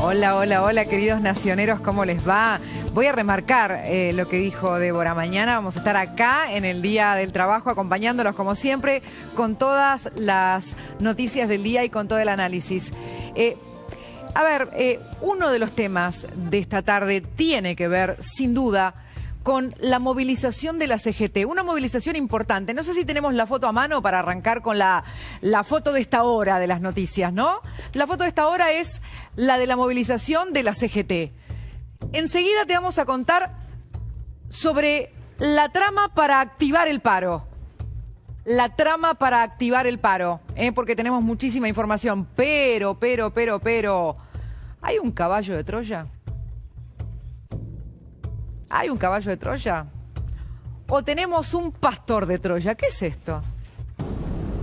Hola, hola, hola, queridos nacioneros, ¿cómo les va? Voy a remarcar lo que dijo Débora. Mañana vamos a estar acá en el Día del Trabajo acompañándolos como siempre con todas las noticias del día y con todo el análisis. Uno de los temas de esta tarde tiene que ver, sin duda, con la movilización de la CGT. Una movilización importante. No sé si tenemos la foto a mano para arrancar con la foto de esta hora de las noticias, ¿no? La foto de esta hora es la de la movilización de la CGT. Enseguida te vamos a contar sobre la trama para activar el paro. La trama para activar el paro, porque tenemos muchísima información. Pero, ¿hay un caballo de Troya? ¿Hay un caballo de Troya? ¿O tenemos un pastor de Troya? ¿Qué es esto?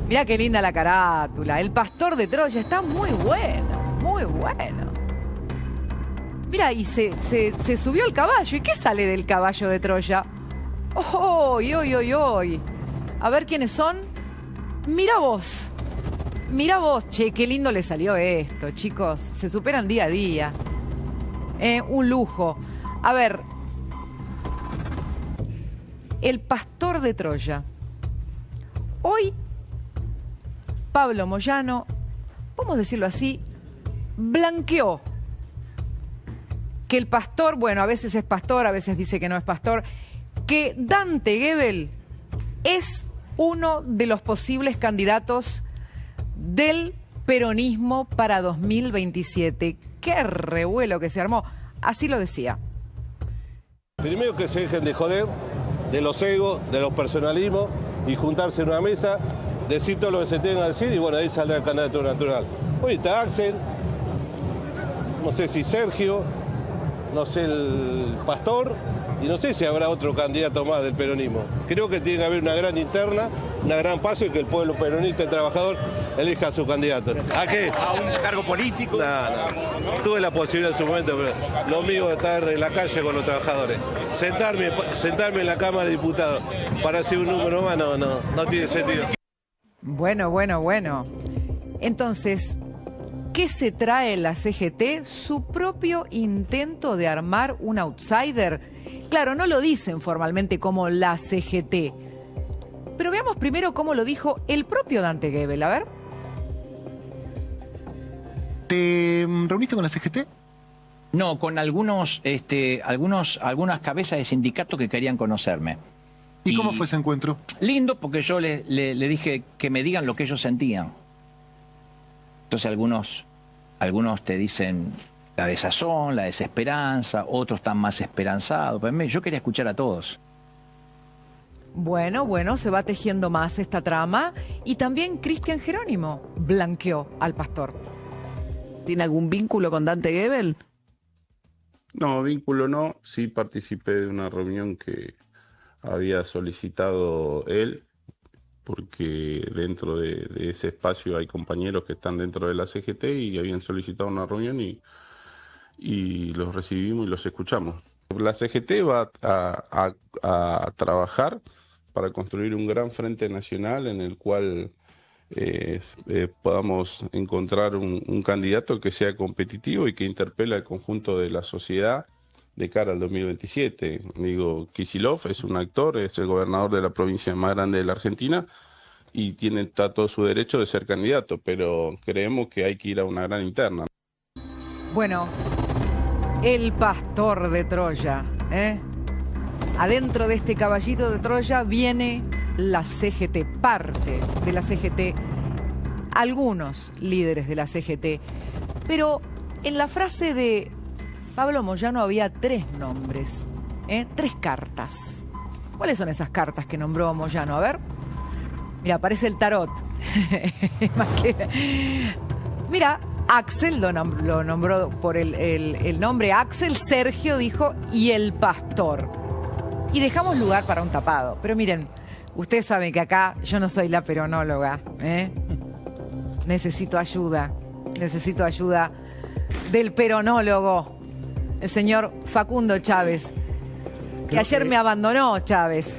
Mirá qué linda la carátula. El pastor de Troya está muy bueno, muy bueno. Mira, y se subió el caballo. ¿Y qué sale del caballo de Troya? ¡Oy! A ver quiénes son. Mira vos. Mira vos. Che, qué lindo le salió esto, chicos. Se superan día a día. Un lujo. A ver. El pastor de Troya. Hoy, Pablo Moyano, podemos decirlo así, blanqueó que el pastor, bueno, a veces es pastor, a veces dice que no es pastor, que Dante Gebel es uno de los posibles candidatos del peronismo para 2027. ¡Qué revuelo que se armó! Así lo decía. Primero que se dejen de joder de los egos, de los personalismos y juntarse en una mesa, decir todo lo que se tenga que decir y bueno, ahí saldrá el candidato natural. Hoy está Axel, no sé si Sergio, no sé el pastor y no sé si habrá otro candidato más del peronismo. Creo que tiene que haber una gran interna, una gran paso y que el pueblo peronista y trabajador elija a su candidato. ¿A qué? ¿A un cargo político? No. Tuve la posibilidad en su momento, pero lo mío es estar en la calle con los trabajadores. Sentarme en la Cámara de Diputados para hacer un número más no tiene sentido. Bueno. Entonces, ¿qué se trae la CGT? Su propio intento de armar un outsider. Claro, no lo dicen formalmente como la CGT. Pero veamos primero cómo lo dijo el propio Dante Gebel. A ver. ¿Te reuniste con la CGT? No, con algunas cabezas de sindicato que querían conocerme. ¿Y cómo fue ese encuentro? Lindo, porque yo le dije que me digan lo que ellos sentían. Entonces algunos te dicen la desazón, la desesperanza, otros están más esperanzados. Pero yo quería escuchar a todos. Bueno, se va tejiendo más esta trama. Y también Cristian Jerónimo blanqueó al pastor. ¿Tiene algún vínculo con Dante Gebel? No, vínculo no. Sí participé de una reunión que había solicitado él, porque dentro de ese espacio hay compañeros que están dentro de la CGT y habían solicitado una reunión y los recibimos y los escuchamos. La CGT va a trabajar para construir un gran frente nacional en el cual podamos encontrar un candidato que sea competitivo y que interpele al conjunto de la sociedad de cara al 2027. Digo, Kicillof es un actor, es el gobernador de la provincia más grande de la Argentina y está todo su derecho de ser candidato, pero creemos que hay que ir a una gran interna. Bueno, el pastor de Troya, Adentro de este caballito de Troya viene la CGT, parte de la CGT, algunos líderes de la CGT. Pero en la frase de Pablo Moyano había 3 nombres, 3 cartas. ¿Cuáles son esas cartas que nombró Moyano? A ver. Mira, aparece el tarot. Mira, Axel lo nombró por el nombre Axel, Sergio dijo, y el pastor. Y dejamos lugar para un tapado. Pero miren, ustedes saben que acá yo no soy la peronóloga. Necesito ayuda del peronólogo, el señor Facundo Chávez, que ayer me abandonó, Chávez.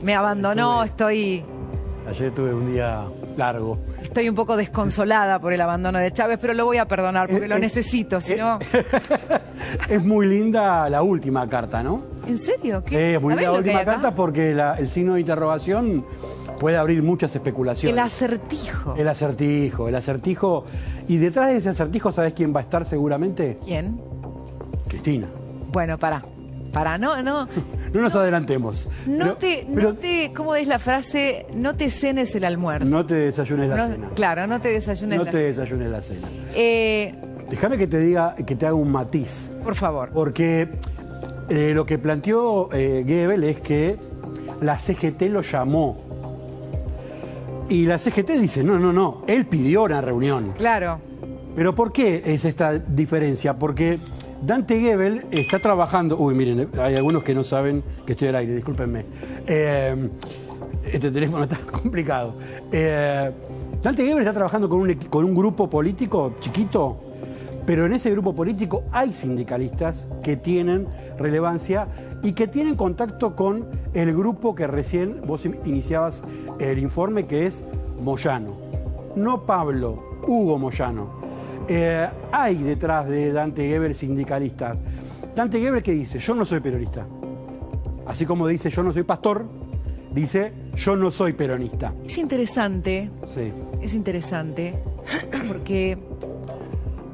Me abandonó, Ayer tuve un día largo. Estoy un poco desconsolada por el abandono de Chávez, pero lo voy a perdonar porque lo necesito, si no... Es muy linda la última carta, ¿no? ¿En serio? Es muy linda ¿Sabés la lo que última hay acá? carta porque el signo de interrogación puede abrir muchas especulaciones. El acertijo. El acertijo, el acertijo. Y detrás de ese acertijo, ¿sabes quién va a estar seguramente? ¿Quién? Cristina. Bueno, pará, no. No nos adelantemos. ¿Cómo es la frase? No te cenes el almuerzo. No te desayunes la No, cena. claro, no te desayunes No la te cena. desayunes la cena. Eh, Déjame que te diga, que te haga un matiz. por favor. Porque lo que planteó Goebbels es que la CGT lo llamó. Y la CGT dice, no, él pidió una reunión. Claro. Pero ¿por qué es esta diferencia? Porque Dante Goebbels está trabajando... Uy, miren, hay algunos que no saben que estoy al aire, discúlpenme. Este teléfono está complicado. Dante Goebbels está trabajando con un grupo político chiquito, pero en ese grupo político hay sindicalistas que tienen relevancia y que tienen contacto con el grupo que recién vos iniciabas el informe, que es Moyano. No Pablo, Hugo Moyano. Hay detrás de Dante Goebbels sindicalistas. Dante Goebbels, ¿qué dice? Yo no soy peronista. Así como dice yo no soy pastor, dice yo no soy peronista. Es interesante. Sí. Es interesante porque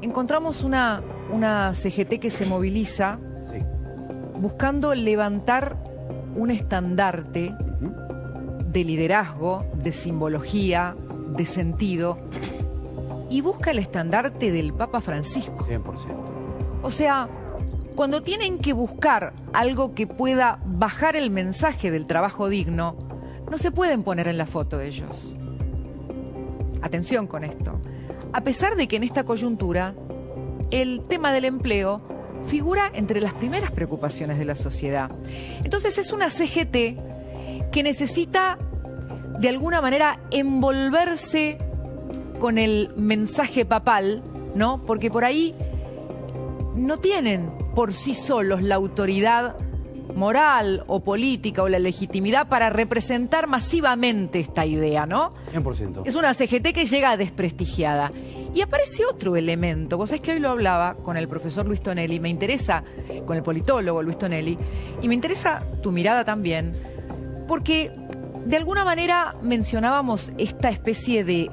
encontramos una CGT que se moviliza Sí. buscando levantar un estandarte de liderazgo, de simbología, de sentido, y busca el estandarte del Papa Francisco. 100%. O sea, cuando tienen que buscar algo que pueda bajar el mensaje del trabajo digno, no se pueden poner en la foto ellos. Atención con esto. A pesar de que en esta coyuntura el tema del empleo figura entre las primeras preocupaciones de la sociedad. Entonces es una CGT que necesita de alguna manera envolverse con el mensaje papal, ¿no? Porque por ahí no tienen por sí solos la autoridad moral o política o la legitimidad para representar masivamente esta idea, ¿no? 100%. Es una CGT que llega desprestigiada. Y aparece otro elemento. Vos sabés que hoy lo hablaba con el profesor Luis Tonelli, me interesa, con el politólogo Luis Tonelli, y me interesa tu mirada también, porque de alguna manera mencionábamos esta especie de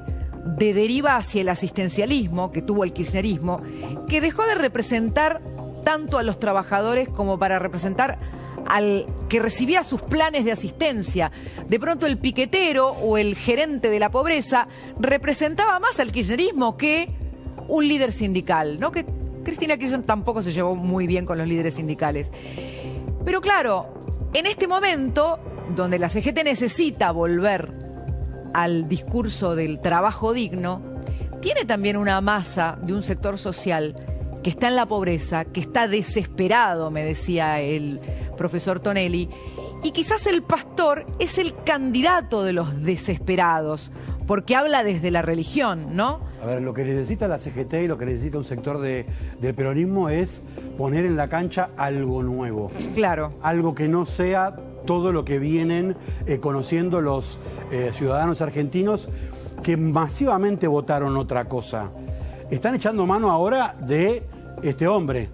deriva hacia el asistencialismo que tuvo el kirchnerismo, que dejó de representar tanto a los trabajadores como para representar al que recibía sus planes de asistencia. De pronto el piquetero o el gerente de la pobreza representaba más al kirchnerismo que un líder sindical, ¿no? Que Cristina Kirchner tampoco se llevó muy bien con los líderes sindicales. Pero claro, en este momento, donde la CGT necesita volver al discurso del trabajo digno, tiene también una masa de un sector social que está en la pobreza, que está desesperado, me decía el profesor Tonelli, y quizás el pastor es el candidato de los desesperados, porque habla desde la religión, ¿no? A ver, lo que necesita la CGT y lo que necesita un sector del peronismo es poner en la cancha algo nuevo. Claro. Algo que no sea todo lo que vienen conociendo los ciudadanos argentinos que masivamente votaron otra cosa. Están echando mano ahora de este hombre.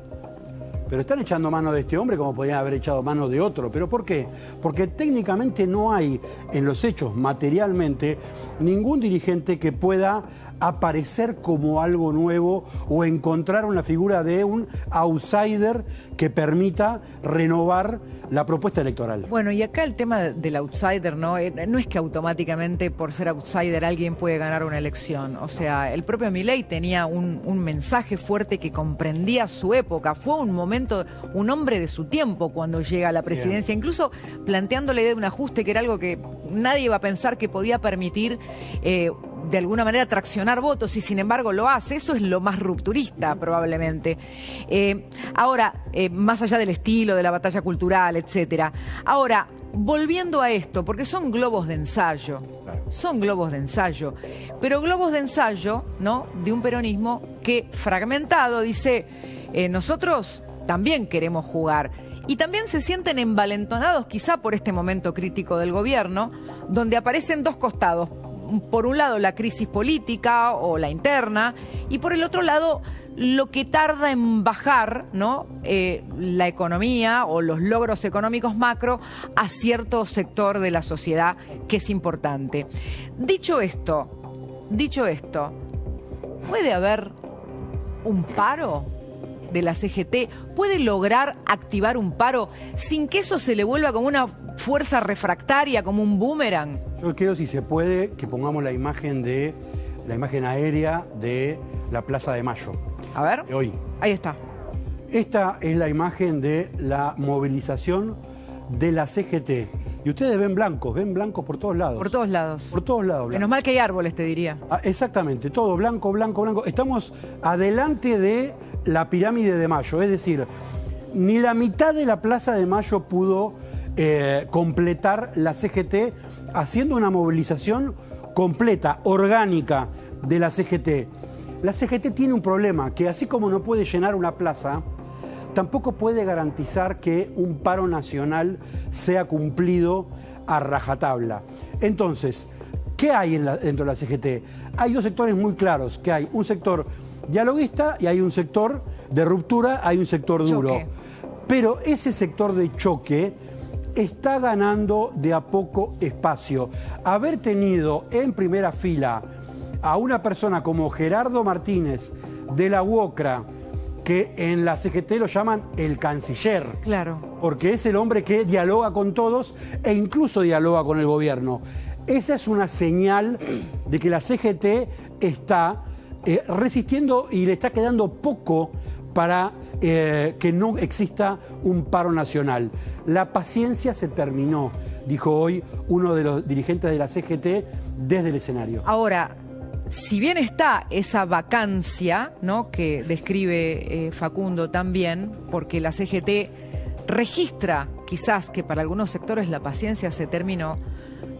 Pero están echando mano de este hombre como podrían haber echado mano de otro. ¿Pero por qué? Porque técnicamente no hay en los hechos, materialmente, ningún dirigente que pueda aparecer como algo nuevo o encontrar una figura de un outsider que permita renovar la propuesta electoral. Bueno, y acá el tema del outsider, ¿no? No es que automáticamente por ser outsider alguien puede ganar una elección. O sea, el propio Milei tenía un mensaje fuerte que comprendía su época. Fue un momento, un hombre de su tiempo cuando llega a la presidencia, incluso planteando la idea de un ajuste que era algo que nadie iba a pensar que podía permitir de alguna manera traccionar votos, y sin embargo lo hace. Eso es lo más rupturista probablemente. Ahora, más allá del estilo, de la batalla cultural, etcétera. Ahora, volviendo a esto, porque son globos de ensayo, son globos de ensayo, pero globos de ensayo, ¿no?, de un peronismo que, fragmentado, dice, nosotros también queremos jugar. Y también se sienten envalentonados quizá por este momento crítico del gobierno, donde aparecen dos costados por un lado la crisis política o la interna y por el otro lado lo que tarda en bajar, ¿no? La economía o los logros económicos macro a cierto sector de la sociedad que es importante. Dicho esto, ¿puede haber un paro de la CGT? ¿Puede lograr activar un paro sin que eso se le vuelva como una fuerza refractaria, como un boomerang? Yo quiero, si se puede, que pongamos la imagen aérea de la Plaza de Mayo. A ver. De hoy. Ahí está. Esta es la imagen de la movilización de la CGT. Y ustedes ven blancos por todos lados. Por todos lados. Por todos lados. Menos mal que hay árboles, te diría. Exactamente, todo blanco, blanco, blanco. Estamos adelante de la pirámide de Mayo, es decir, ni la mitad de la Plaza de Mayo pudo completar la CGT haciendo una movilización completa, orgánica de la CGT. La CGT tiene un problema, que así como no puede llenar una plaza, tampoco puede garantizar que un paro nacional sea cumplido a rajatabla. Entonces, ¿qué hay dentro de la CGT? Hay dos sectores muy claros, que hay un sector dialoguista y hay un sector de ruptura, hay un sector duro. Choque. Pero ese sector de choque está ganando de a poco espacio. Haber tenido en primera fila a una persona como Gerardo Martínez de la UOCRA, que en la CGT lo llaman el canciller. Claro. Porque es el hombre que dialoga con todos e incluso dialoga con el gobierno. Esa es una señal de que la CGT está resistiendo y le está quedando poco para que no exista un paro nacional. La paciencia se terminó, dijo hoy uno de los dirigentes de la CGT desde el escenario. Ahora, si bien está esa vacancia, ¿no?, que describe Facundo también, porque la CGT registra quizás que para algunos sectores la paciencia se terminó,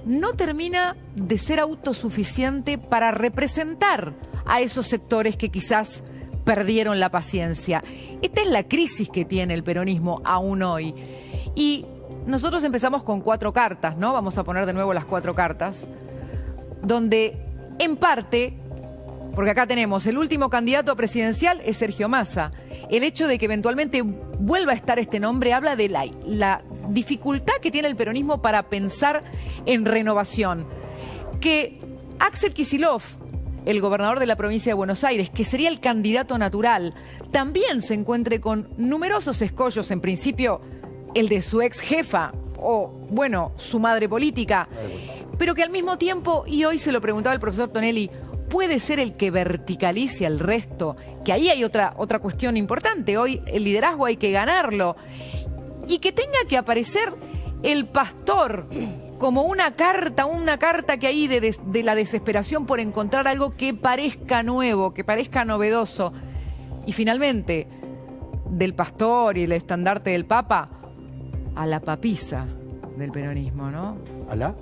no termina de ser autosuficiente para representar a esos sectores que quizás perdieron la paciencia. Esta es la crisis que tiene el peronismo aún hoy. Y nosotros empezamos con 4 cartas, ¿no? Vamos a poner de nuevo las 4 cartas, donde en parte, porque acá tenemos el último candidato presidencial es Sergio Massa. El hecho de que eventualmente vuelva a estar este nombre habla de la dificultad que tiene el peronismo para pensar en renovación. Que Axel Kicillof, el gobernador de la provincia de Buenos Aires, que sería el candidato natural, también se encuentre con numerosos escollos, en principio el de su ex jefa o, bueno, su madre política, pero que al mismo tiempo, y hoy se lo preguntaba el profesor Tonelli, puede ser el que verticalice al resto, que ahí hay otra cuestión importante. Hoy el liderazgo hay que ganarlo, y que tenga que aparecer el pastor como una carta que hay de la desesperación por encontrar algo que parezca nuevo, que parezca novedoso. Y finalmente, del pastor y el estandarte del Papa a la papisa del peronismo, ¿no? ¿A la?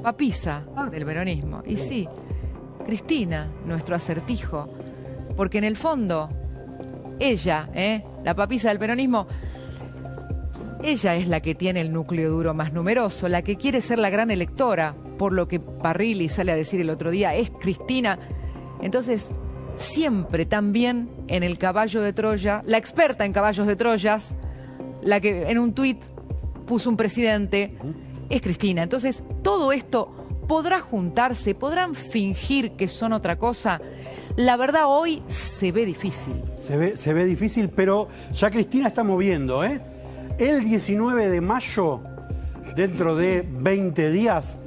Papisa del peronismo. Y sí, Cristina, nuestro acertijo. Porque en el fondo, ella, la papisa del peronismo, ella es la que tiene el núcleo duro más numeroso, la que quiere ser la gran electora, por lo que Parrilli sale a decir el otro día, es Cristina. Entonces, siempre también en el caballo de Troya, la experta en caballos de Troyas, la que en un tuit puso un presidente, es Cristina. Entonces, todo esto podrá juntarse, podrán fingir que son otra cosa. La verdad, hoy se ve difícil. Se ve difícil, pero ya Cristina está moviendo, ¿eh? El 19 de mayo, dentro de 20 días,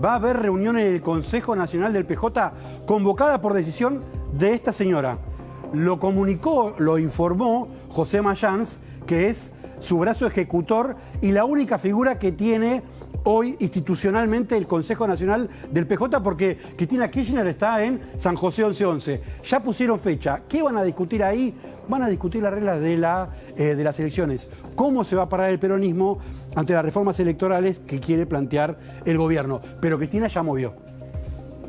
va a haber reunión en el Consejo Nacional del PJ convocada por decisión de esta señora. Lo comunicó, lo informó José Mayans, que es su brazo ejecutor y la única figura que tiene hoy institucionalmente el Consejo Nacional del PJ, porque Cristina Kirchner está en San José 1111. Ya pusieron fecha. ¿Qué van a discutir ahí? Van a discutir las reglas de las elecciones. ¿Cómo se va a parar el peronismo ante las reformas electorales que quiere plantear el gobierno? Pero Cristina ya movió.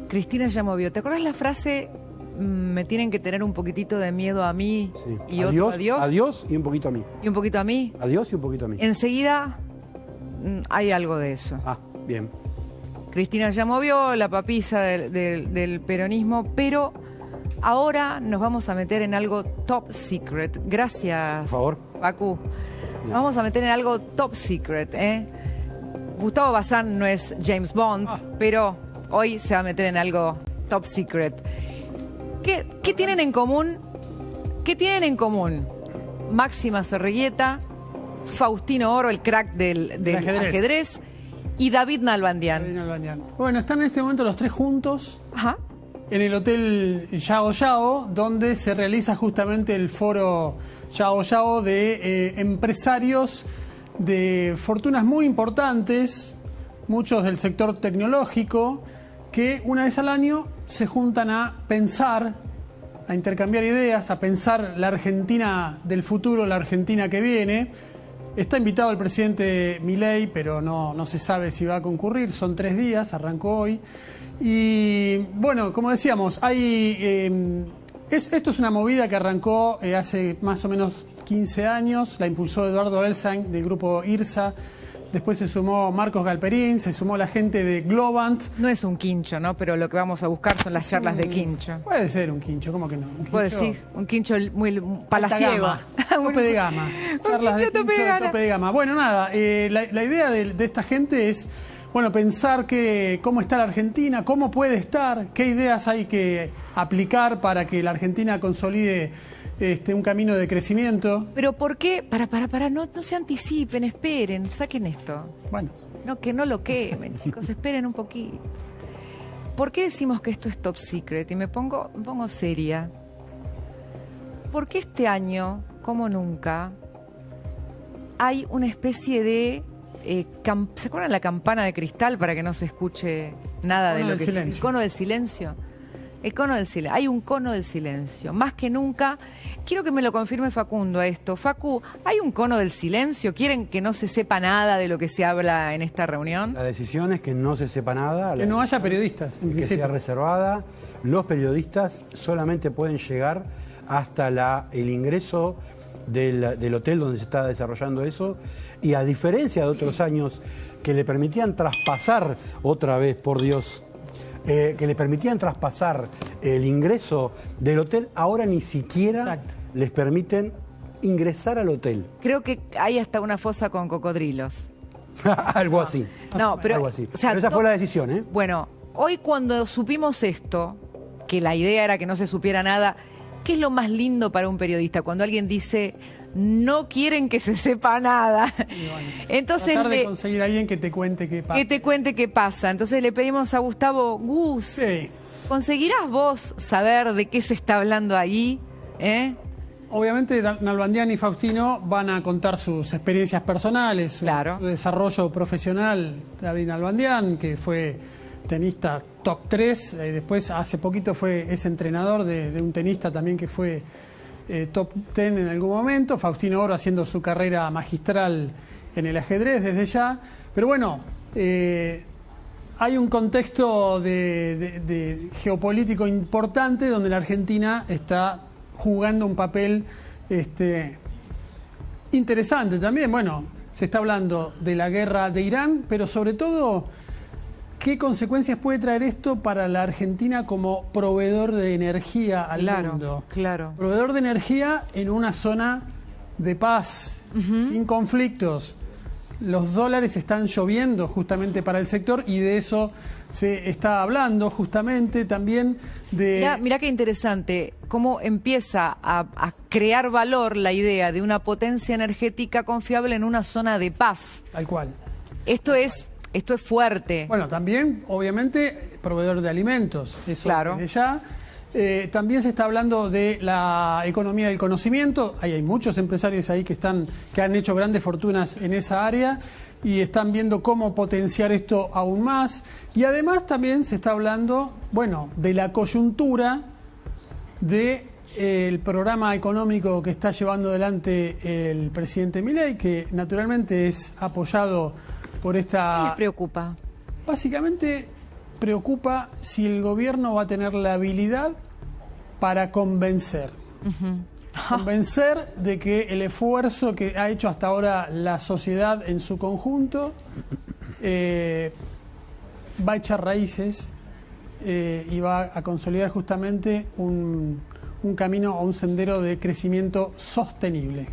Cristina ya movió. ¿Te acuerdas la frase? Me tienen que tener un poquitito de miedo a mí, sí, y otro a Dios. A Dios y un poquito a mí. Y un poquito a mí. A Dios y un poquito a mí. Enseguida hay algo de eso. Ah, bien. Cristina ya movió la papisa del peronismo, pero ahora nos vamos a meter en algo top secret. Gracias, Por favor. Facu. Nos vamos a meter en algo top secret, ¿eh? Gustavo Bazán no es James Bond, pero hoy se va a meter en algo top secret. ¿Qué tienen en común? ¿Qué tienen en común? Máxima Zorrigueta, Faustino Oro, el crack del ajedrez, y David Nalbandian. Bueno, están en este momento los tres juntos Ajá. en el Hotel Yao Yao, donde se realiza justamente el foro Yao Yao de empresarios de fortunas muy importantes, muchos del sector tecnológico, que una vez al año se juntan a pensar, a intercambiar ideas, a pensar la Argentina del futuro, la Argentina que viene. Está invitado el presidente Milei, pero no se sabe si va a concurrir. Son 3 días, arrancó hoy. Y bueno, como decíamos, esto es una movida que arrancó hace más o menos 15 años. La impulsó Eduardo Elsain del grupo IRSA. Después se sumó Marcos Galperín, se sumó la gente de Globant. No es un quincho, ¿no? Pero lo que vamos a buscar son las charlas de quincho. Puede ser un quincho, ¿cómo que no? Un Puede decir, un quincho muy palaciego. Tope de gama. Charlas de quincho quincho de tope de gama. Bueno, nada, la idea de esta gente es, bueno, pensar cómo está la Argentina, cómo puede estar, qué ideas hay que aplicar para que la Argentina consolide un camino de crecimiento. Pero ¿por qué? Para, no se anticipen, esperen, saquen esto. Bueno. No, que no lo quemen, chicos, esperen un poquito. ¿Por qué decimos que esto es top secret? Y me pongo seria. Porque este año, como nunca, hay una especie de... ¿se acuerdan la campana de cristal para que no se escuche nada de lo que es el cono del silencio? El cono del silencio. Hay un cono del silencio. Más que nunca, quiero que me lo confirme Facundo a esto. Facu, ¿hay un cono del silencio? ¿Quieren que no se sepa nada de lo que se habla en esta reunión? La decisión es que no se sepa nada. Que no haya periodistas. Que sea reservada. Los periodistas solamente pueden llegar hasta el ingreso del hotel donde se está desarrollando eso. Y a diferencia de otros años que le permitían traspasar, otra vez, por Dios, que le permitían traspasar el ingreso del hotel, ahora ni siquiera les permiten ingresar al hotel. Creo que hay hasta una fosa con cocodrilos. Algo así. No, pero, algo así. O sea, pero esa fue la decisión, ¿eh? Bueno, hoy cuando supimos esto, que la idea era que no se supiera nada, ¿qué es lo más lindo para un periodista? Cuando alguien dice, no quieren que se sepa nada. Bueno, entonces tratar de conseguir a alguien que te cuente qué pasa. Que te cuente qué pasa. Entonces le pedimos a Gustavo, Gus, sí. ¿Conseguirás vos saber de qué se está hablando ahí? Obviamente Nalbandian y Faustino van a contar sus experiencias personales, su desarrollo profesional. David Nalbandian, que fue tenista top 3, después hace poquito es entrenador de un tenista también que fue top 10 en algún momento. Faustino Oro haciendo su carrera magistral en el ajedrez desde ya. Pero bueno, hay un contexto de geopolítico importante donde la Argentina está jugando un papel interesante también. Bueno, se está hablando de la guerra de Irán, pero sobre todo, ¿qué consecuencias puede traer esto para la Argentina como proveedor de energía al mundo? Claro. Proveedor de energía en una zona de paz, sin conflictos. Los dólares están lloviendo justamente para el sector y de eso se está hablando justamente también de... Mirá qué interesante, cómo empieza a crear valor la idea de una potencia energética confiable en una zona de paz. Tal cual. Esto es fuerte. Bueno, también, obviamente, proveedor de alimentos. Eso desde ya. También se está hablando de la economía del conocimiento. Hay muchos empresarios ahí que han hecho grandes fortunas en esa área y están viendo cómo potenciar esto aún más. Y además también se está hablando, bueno, de la coyuntura del programa económico que está llevando adelante el presidente Milei, que naturalmente es apoyado por esta... ¿Qué les preocupa? Básicamente preocupa si el gobierno va a tener la habilidad para convencer. Convencer de que el esfuerzo que ha hecho hasta ahora la sociedad en su conjunto va a echar raíces y va a consolidar justamente un camino o un sendero de crecimiento sostenible.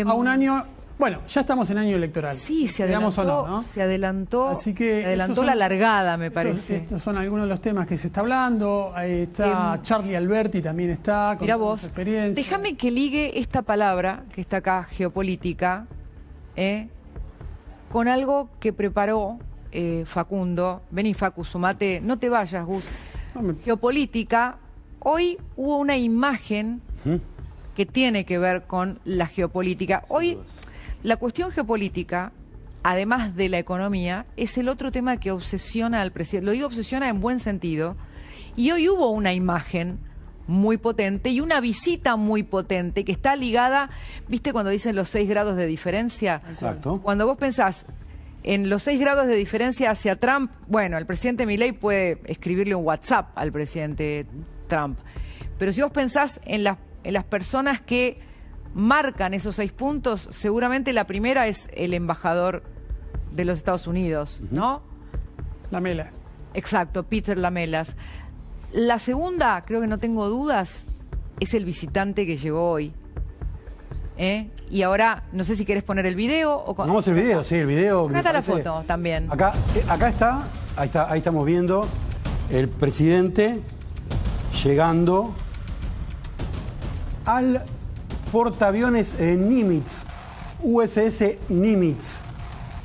A un año... Bueno, ya estamos en año electoral. Sí, se adelantó, ¿no? Se adelantó, así que se adelantó la largada, me parece. Estos son algunos de los temas que se está hablando. Ahí está Charlie Alberti, también está con su experiencia. Déjame que ligue esta palabra que está acá, geopolítica, con algo que preparó Facundo. Vení, Facu, sumate, no te vayas, Gus. Geopolítica. Hoy hubo una imagen que tiene que ver con la geopolítica. Hoy la cuestión geopolítica, además de la economía, es el otro tema que obsesiona al presidente. Lo digo obsesiona en buen sentido. Y hoy hubo una imagen muy potente y una visita muy potente que está ligada, ¿viste cuando dicen los 6 grados de diferencia? Exacto. Cuando vos pensás en los 6 grados de diferencia hacia Trump, bueno, el presidente Milei puede escribirle un WhatsApp al presidente Trump. Pero si vos pensás en las personas que marcan esos 6 puntos, seguramente la primera es el embajador de los Estados Unidos, ¿no? Lamela. Exacto, Peter Lamelas. La segunda, creo que no tengo dudas, es el visitante que llegó hoy. Y ahora, no sé si querés poner el video o... Vamos el video, sí, el video. Acá está la foto también. Acá está, ahí estamos viendo el presidente llegando al portaaviones Nimitz, USS Nimitz.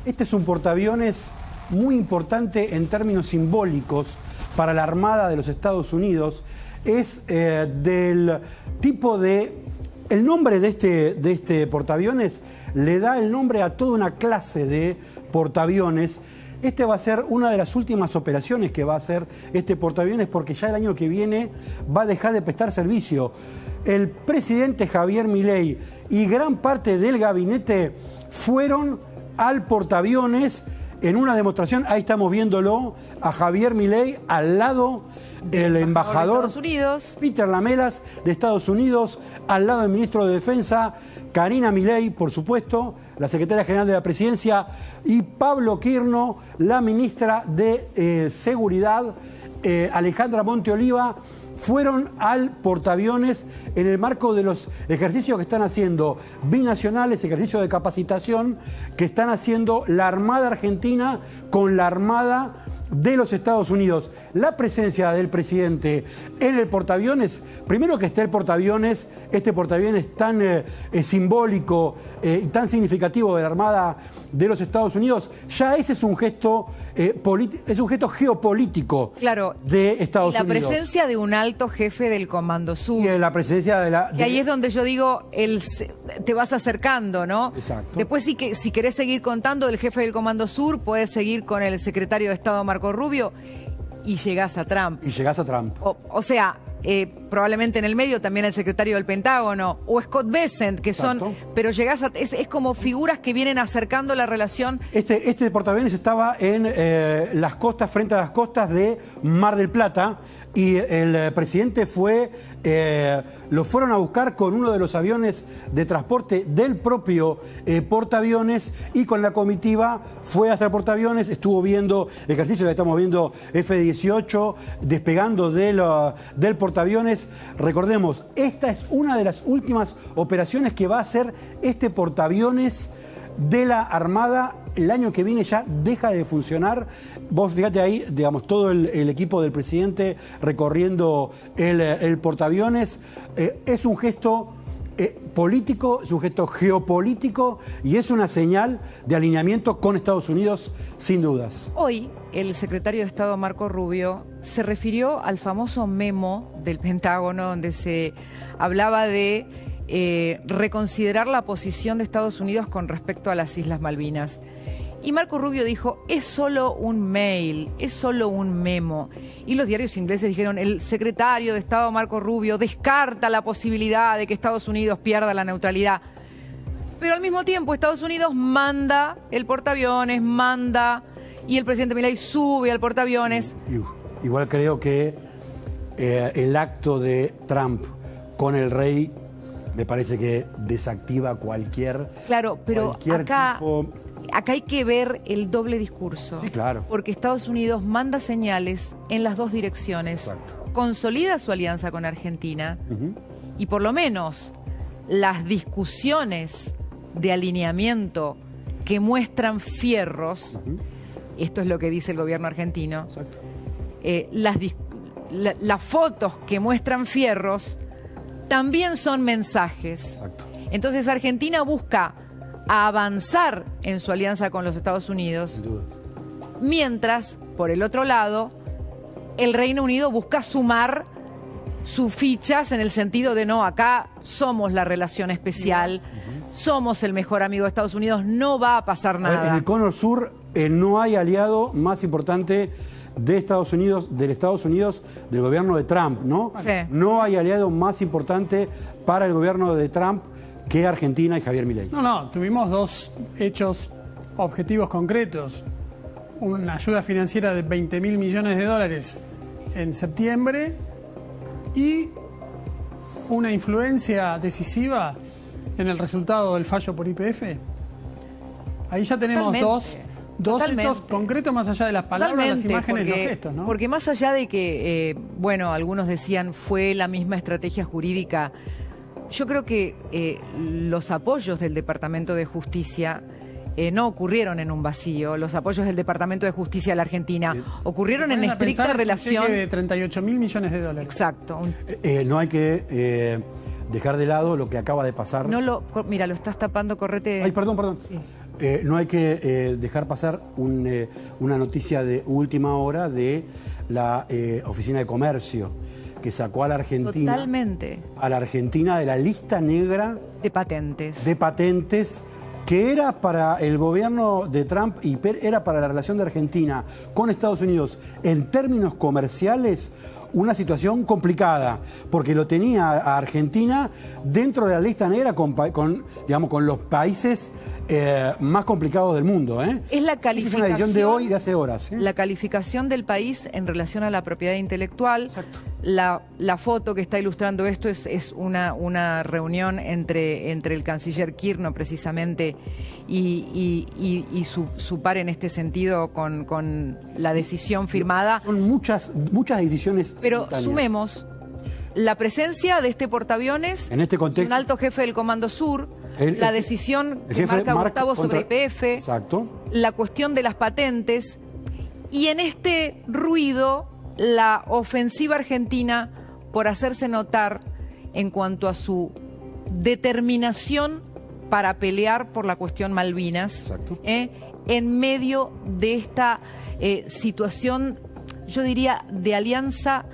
Este es un portaaviones muy importante en términos simbólicos para la Armada de los Estados Unidos. Es del tipo de... El nombre de este portaaviones le da el nombre a toda una clase de portaaviones. Este va a ser una de las últimas operaciones que va a hacer este portaaviones porque ya el año que viene va a dejar de prestar servicio. El presidente Javier Milei y gran parte del gabinete fueron al portaaviones en una demostración. Ahí estamos viéndolo a Javier Milei al lado del embajador de Estados Unidos, Peter Lamelas de Estados Unidos, al lado del ministro de Defensa, Karina Milei, por supuesto, la secretaria general de la Presidencia, y Pablo Quirno, la ministra de Seguridad, Alejandra Monteoliva, fueron al portaaviones en el marco de los ejercicios que están haciendo binacionales, ejercicios de capacitación que están haciendo la Armada Argentina con la Armada de los Estados Unidos. La presencia del presidente en el portaaviones, primero que esté el portaaviones, este portaaviones tan simbólico y tan significativo de la Armada de los Estados Unidos, ya ese es un gesto geopolítico, claro, de Estados Unidos. La presencia de un alto jefe del Comando Sur. Y la presencia de la... Y ahí es donde yo digo, te vas acercando, ¿no? Exacto. Después, si querés seguir contando del jefe del Comando Sur, puedes seguir con el secretario de Estado Marco Rubio y llegás a Trump. Y llegás a Trump. O sea, probablemente en el medio también el secretario del Pentágono o Scott Bessent, que Exacto. son... Pero llegás a... Es como figuras que vienen acercando la relación. Este portaaviones estaba en las costas, frente a las costas de Mar del Plata, y el presidente lo fueron a buscar con uno de los aviones de transporte del propio portaaviones, y con la comitiva fue hasta el portaaviones, estuvo viendo ejercicios que estamos viendo F-18 despegando del portaaviones. Recordemos, esta es una de las últimas operaciones que va a hacer este portaaviones de la Armada. El año que viene ya deja de funcionar. Vos fíjate ahí, digamos, todo el equipo del presidente recorriendo el portaaviones. Es un gesto político, es un gesto geopolítico y es una señal de alineamiento con Estados Unidos, sin dudas. Hoy, el secretario de Estado Marco Rubio se refirió al famoso memo del Pentágono donde se hablaba de reconsiderar la posición de Estados Unidos con respecto a las Islas Malvinas. Y Marco Rubio dijo, es solo un mail, es solo un memo. Y los diarios ingleses dijeron, el secretario de Estado Marco Rubio descarta la posibilidad de que Estados Unidos pierda la neutralidad. Pero al mismo tiempo Estados Unidos manda el portaaviones, y el presidente Milei sube al portaaviones. Igual creo que el acto de Trump con el rey me parece que desactiva cualquier... Claro, pero acá... acá hay que ver el doble discurso. Sí, claro. Porque Estados Unidos manda señales en las dos direcciones. Exacto. Consolida su alianza con Argentina y por lo menos las discusiones de alineamiento que muestran fierros, esto es lo que dice el gobierno argentino, Exacto. Las fotos que muestran fierros también son mensajes. Exacto. Entonces Argentina busca avanzar en su alianza con los Estados Unidos, Sin duda. mientras, por el otro lado, el Reino Unido busca sumar sus fichas en el sentido de no, acá somos la relación especial, somos el mejor amigo de Estados Unidos, no va a pasar nada. En el Cono Sur no hay aliado más importante de Estados Unidos, del gobierno de Trump, ¿no? Sí. No hay aliado más importante para el gobierno de Trump que Argentina y Javier Milei. No, tuvimos dos hechos objetivos concretos. Una ayuda financiera de 20.000 millones de dólares en septiembre y una influencia decisiva en el resultado del fallo por YPF. Ahí ya tenemos dos hechos concretos más allá de las palabras, las imágenes y los gestos, ¿no? Porque más allá de que, bueno, algunos decían fue la misma estrategia jurídica, yo creo que los apoyos del Departamento de Justicia no ocurrieron en un vacío. Los apoyos del Departamento de Justicia de la Argentina ocurrieron en estricta relación... Un cheque de 38.000 millones de dólares. Exacto. No hay que dejar de lado lo que acaba de pasar. Mira, lo estás tapando, correte. Ay, perdón. Sí. No hay que dejar pasar una noticia de última hora de la Oficina de Comercio, que sacó a la Argentina. Totalmente. A la Argentina de la lista negra de patentes. Que era para el gobierno de Trump y era para la relación de Argentina con Estados Unidos en términos comerciales una situación complicada, porque lo tenía a Argentina dentro de la lista negra con los países más complicados del mundo. Es la calificación. Es una edición de hoy, de hace horas. La calificación del país en relación a la propiedad intelectual. Exacto. La foto que está ilustrando esto es una reunión entre el canciller Kirchner precisamente y su par en este sentido con la decisión firmada. Son muchas decisiones Pero simultáneas. sumemos la presencia de este portaaviones, en este contexto, un alto jefe del Comando Sur, la decisión que marca Gustavo sobre YPF, exacto, la cuestión de las patentes y en este ruido la ofensiva argentina por hacerse notar en cuanto a su determinación para pelear por la cuestión Malvinas, en medio de esta situación, yo diría, de alianza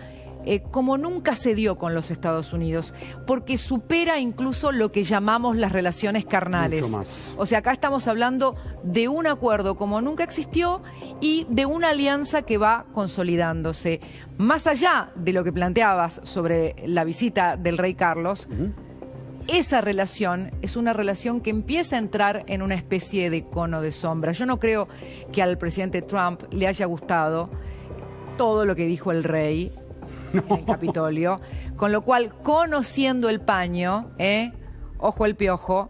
como nunca se dio con los Estados Unidos, porque supera incluso lo que llamamos las relaciones carnales. Mucho más. O sea, acá estamos hablando de un acuerdo como nunca existió y de una alianza que va consolidándose. Más allá de lo que planteabas sobre la visita del rey Carlos, esa relación es una relación que empieza a entrar en una especie de cono de sombra. Yo no creo que al presidente Trump le haya gustado todo lo que dijo el rey en el Capitolio, con lo cual, conociendo el paño, ojo el piojo,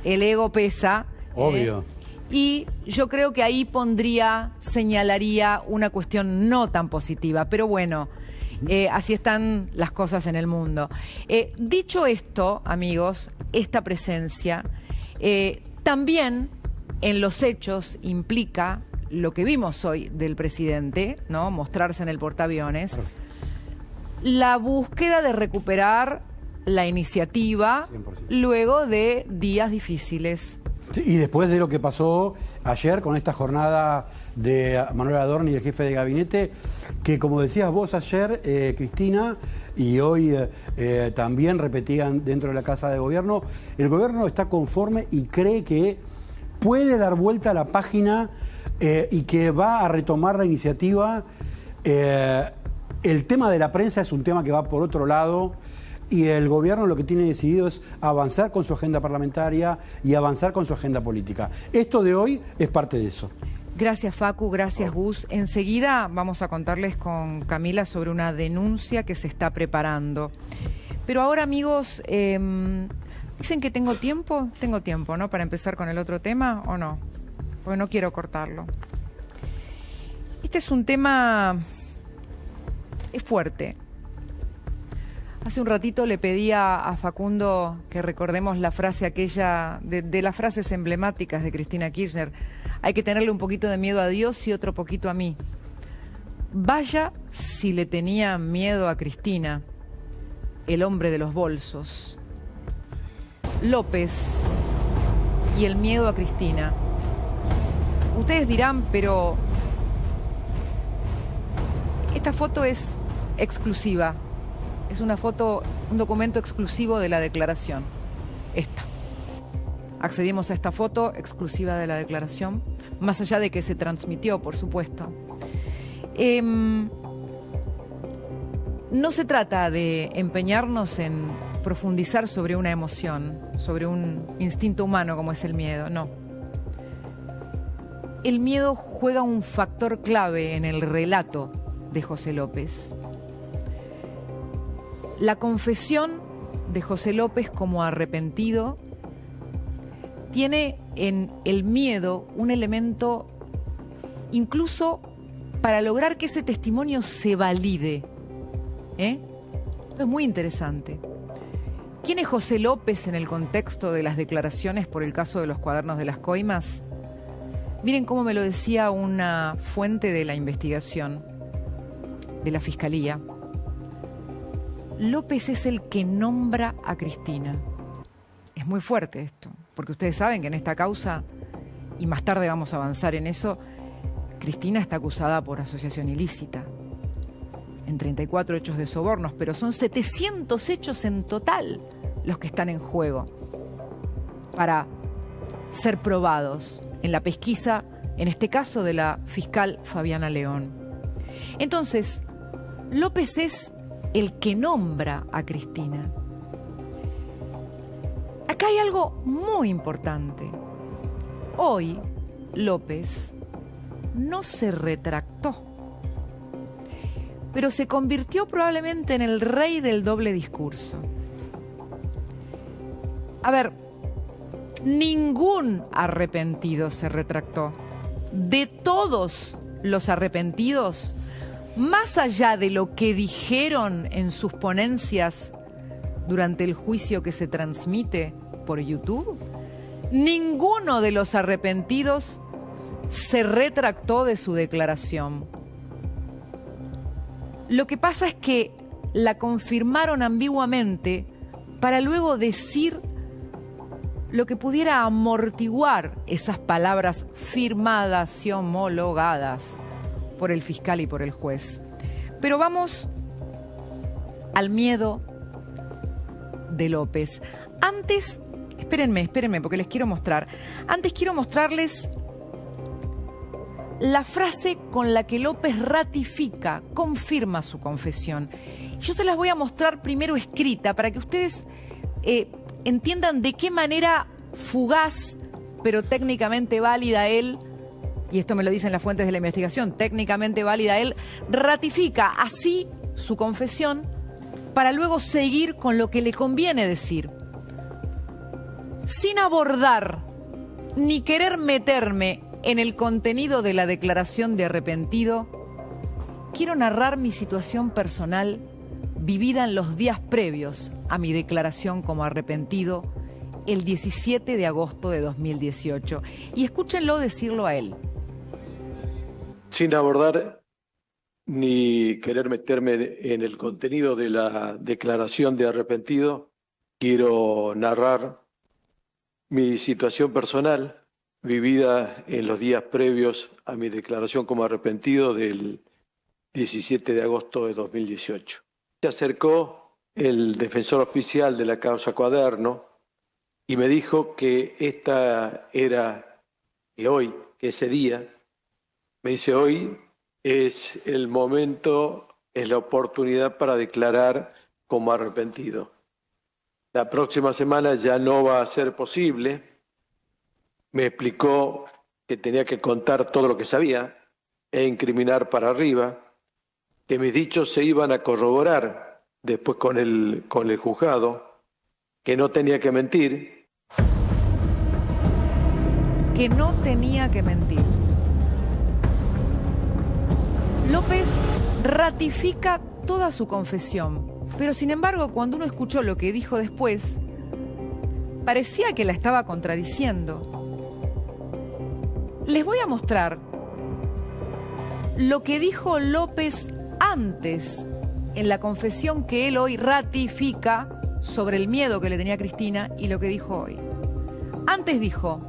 el ego pesa. Obvio. Y yo creo que ahí señalaría una cuestión no tan positiva, pero bueno, así están las cosas en el mundo. Dicho esto, amigos, esta presencia también en los hechos implica lo que vimos hoy del presidente, ¿no? Mostrarse en el portaaviones, la búsqueda de recuperar la iniciativa 100%. Luego de días difíciles. Sí, y después de lo que pasó ayer con esta jornada de Manuel Adorni, el jefe de gabinete, que como decías vos ayer, Cristina, y hoy también repetían dentro de la Casa de Gobierno, el gobierno está conforme y cree que puede dar vuelta a la página y que va a retomar la iniciativa. El tema de la prensa es un tema que va por otro lado y el gobierno lo que tiene decidido es avanzar con su agenda parlamentaria y avanzar con su agenda política. Esto de hoy es parte de eso. Gracias, Facu, gracias, Gus. Enseguida vamos a contarles con Camila sobre una denuncia que se está preparando. Pero ahora, amigos, dicen que tengo tiempo, ¿no? Para empezar con el otro tema, ¿o no? porque no quiero cortarlo. Este es un tema... es fuerte. Hace un ratito le pedía a Facundo que recordemos la frase aquella, de las frases emblemáticas de Cristina Kirchner. Hay que tenerle un poquito de miedo a Dios y otro poquito a mí. Vaya si le tenía miedo a Cristina, el hombre de los bolsos. López y el miedo a Cristina. Ustedes dirán, pero esta foto es exclusiva. Es una foto, un documento exclusivo de la declaración. Esta. Accedimos a esta foto exclusiva de la declaración, más allá de que se transmitió, por supuesto. No se trata de empeñarnos en profundizar sobre una emoción, sobre un instinto humano como es el miedo, no. El miedo juega un factor clave en el relato de José López. La confesión de José López como arrepentido tiene en el miedo un elemento incluso para lograr que ese testimonio se valide. Esto es muy interesante. ¿Quién es José López en el contexto de las declaraciones por el caso de los cuadernos de las coimas? Miren cómo me lo decía una fuente de la investigación de la Fiscalía. López es el que nombra a Cristina. Es muy fuerte esto, porque ustedes saben que en esta causa, y más tarde vamos a avanzar en eso, Cristina está acusada por asociación ilícita en 34 hechos de sobornos, pero son 700 hechos en total los que están en juego para ser probados en la pesquisa, en este caso de la fiscal Fabiana León. Entonces, López es el que nombra a Cristina. Acá hay algo muy importante. Hoy, López no se retractó, pero se convirtió probablemente en el rey del doble discurso. A ver, ningún arrepentido se retractó. De todos los arrepentidos, más allá de lo que dijeron en sus ponencias durante el juicio que se transmite por YouTube, ninguno de los arrepentidos se retractó de su declaración. Lo que pasa es que la confirmaron ambiguamente para luego decir lo que pudiera amortiguar esas palabras firmadas y homologadas por el fiscal y por el juez. Pero vamos al miedo de López. Antes, espérenme, porque les quiero mostrar. Antes quiero mostrarles la frase con la que López ratifica, confirma su confesión. Yo se las voy a mostrar primero escrita para que ustedes entiendan de qué manera fugaz, pero técnicamente válida él, y esto me lo dicen las fuentes de la investigación, técnicamente válida él, ratifica así su confesión para luego seguir con lo que le conviene decir. Sin abordar ni querer meterme en el contenido de la declaración de arrepentido, quiero narrar mi situación personal vivida en los días previos a mi declaración como arrepentido el 17 de agosto de 2018. Y escúchenlo decirlo a él. Sin abordar ni querer meterme en el contenido de la declaración de arrepentido, quiero narrar mi situación personal vivida en los días previos a mi declaración como arrepentido del 17 de agosto de 2018. Se acercó el defensor oficial de la causa Cuaderno y me dijo que ese día, me dice, hoy es el momento, es la oportunidad para declarar como arrepentido. La próxima semana ya no va a ser posible. Me explicó que tenía que contar todo lo que sabía e incriminar para arriba, que mis dichos se iban a corroborar después con el juzgado, que no tenía que mentir. que no tenía que mentir. López ratifica toda su confesión, pero sin embargo, cuando uno escuchó lo que dijo después, parecía que la estaba contradiciendo. Les voy a mostrar lo que dijo López antes en la confesión que él hoy ratifica sobre el miedo que le tenía a Cristina y lo que dijo hoy. Antes dijo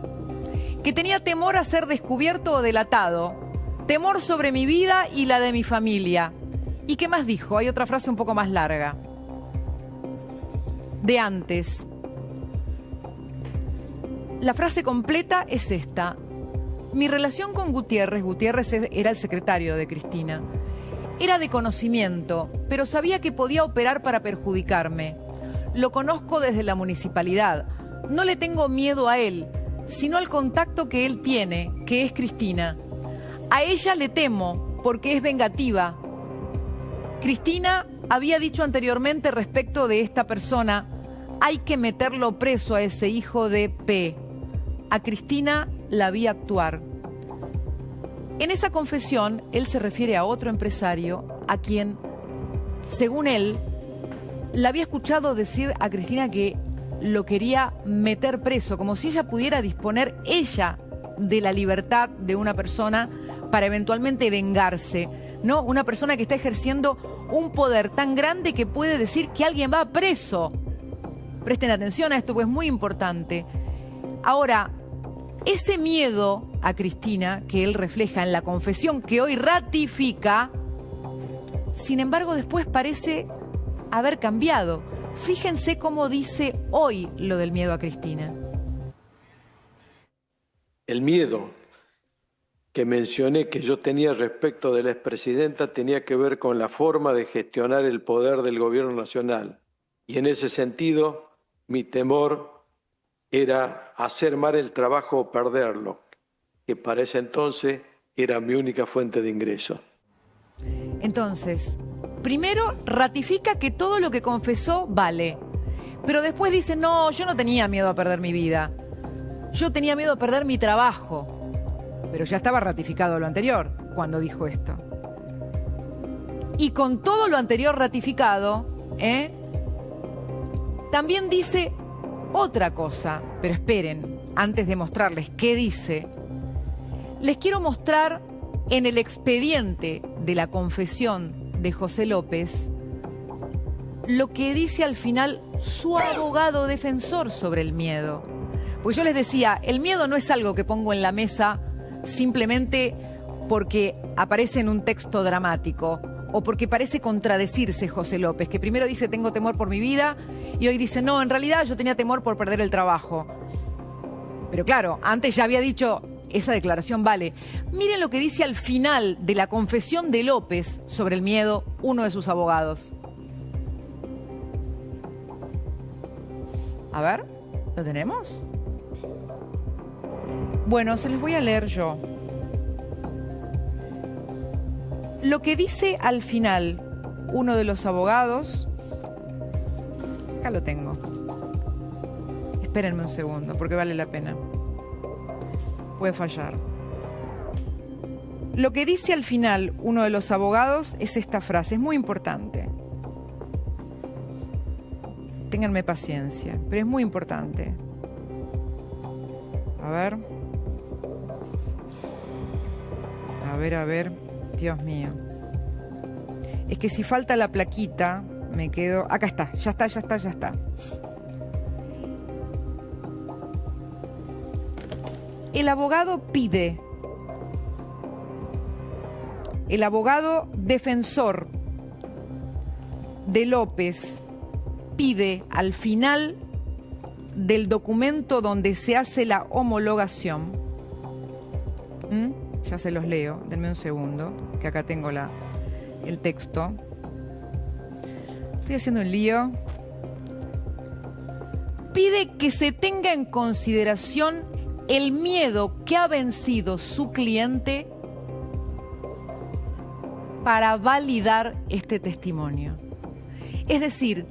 que tenía temor a ser descubierto o delatado, temor sobre mi vida y la de mi familia. ¿Y qué más dijo? Hay otra frase un poco más larga. De antes. La frase completa es esta. Mi relación con Gutiérrez era el secretario de Cristina, era de conocimiento, pero sabía que podía operar para perjudicarme. Lo conozco desde la municipalidad. No le tengo miedo a él, sino al contacto que él tiene, que es Cristina. A ella le temo porque es vengativa. Cristina había dicho anteriormente respecto de esta persona, hay que meterlo preso a ese hijo de P. A Cristina la vi actuar. En esa confesión, él se refiere a otro empresario a quien, según él, la había escuchado decir a Cristina que lo quería meter preso, como si ella pudiera disponer ella de la libertad de una persona para eventualmente vengarse, ¿no? Una persona que está ejerciendo un poder tan grande que puede decir que alguien va preso. Presten atención a esto, pues es muy importante. Ahora, ese miedo a Cristina que él refleja en la confesión que hoy ratifica, sin embargo, después parece haber cambiado. Fíjense cómo dice hoy lo del miedo a Cristina. El miedo que mencioné que yo tenía respecto de la expresidenta tenía que ver con la forma de gestionar el poder del gobierno nacional. Y en ese sentido, mi temor era hacer mal el trabajo o perderlo, que para ese entonces era mi única fuente de ingreso. Entonces, primero ratifica que todo lo que confesó vale, pero después dice, no, yo no tenía miedo a perder mi vida, yo tenía miedo a perder mi trabajo, pero ya estaba ratificado lo anterior cuando dijo esto. Y con todo lo anterior ratificado, también dice otra cosa, pero esperen, antes de mostrarles qué dice, les quiero mostrar en el expediente de la confesión de José López lo que dice al final su abogado defensor sobre el miedo. Pues yo les decía, el miedo no es algo que pongo en la mesa simplemente porque aparece en un texto dramático o porque parece contradecirse José López, que primero dice tengo temor por mi vida y hoy dice no, en realidad yo tenía temor por perder el trabajo. Pero claro, antes ya había dicho esa declaración vale. Miren lo que dice al final de la confesión de López sobre el miedo uno de sus abogados. A ver, ¿lo tenemos? Bueno, se los voy a leer yo. Lo que dice al final uno de los abogados, acá lo tengo. Espérenme un segundo, porque vale la pena. Puede fallar. Lo que dice al final uno de los abogados es esta frase, es muy importante. Ténganme paciencia, pero es muy importante. A ver. A ver. Dios mío. Es que si falta la plaquita, me quedo... Acá está, ya está. El abogado pide, el abogado defensor de López pide al final del documento donde se hace la homologación, ya se los leo, denme un segundo, que acá tengo el texto. Estoy haciendo un lío. Pide que se tenga en consideración el miedo que ha vencido su cliente para validar este testimonio. Es decir,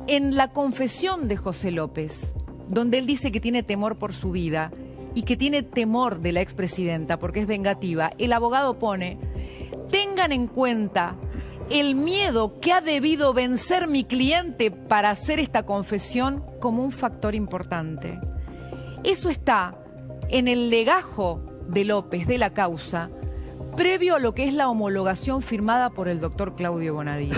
en la confesión de José López, donde él dice que tiene temor por su vida, y que tiene temor de la expresidenta porque es vengativa, el abogado pone: tengan en cuenta el miedo que ha debido vencer mi cliente para hacer esta confesión como un factor importante. Eso está en el legajo de López de la causa, previo a lo que es la homologación firmada por el doctor Claudio Bonadío.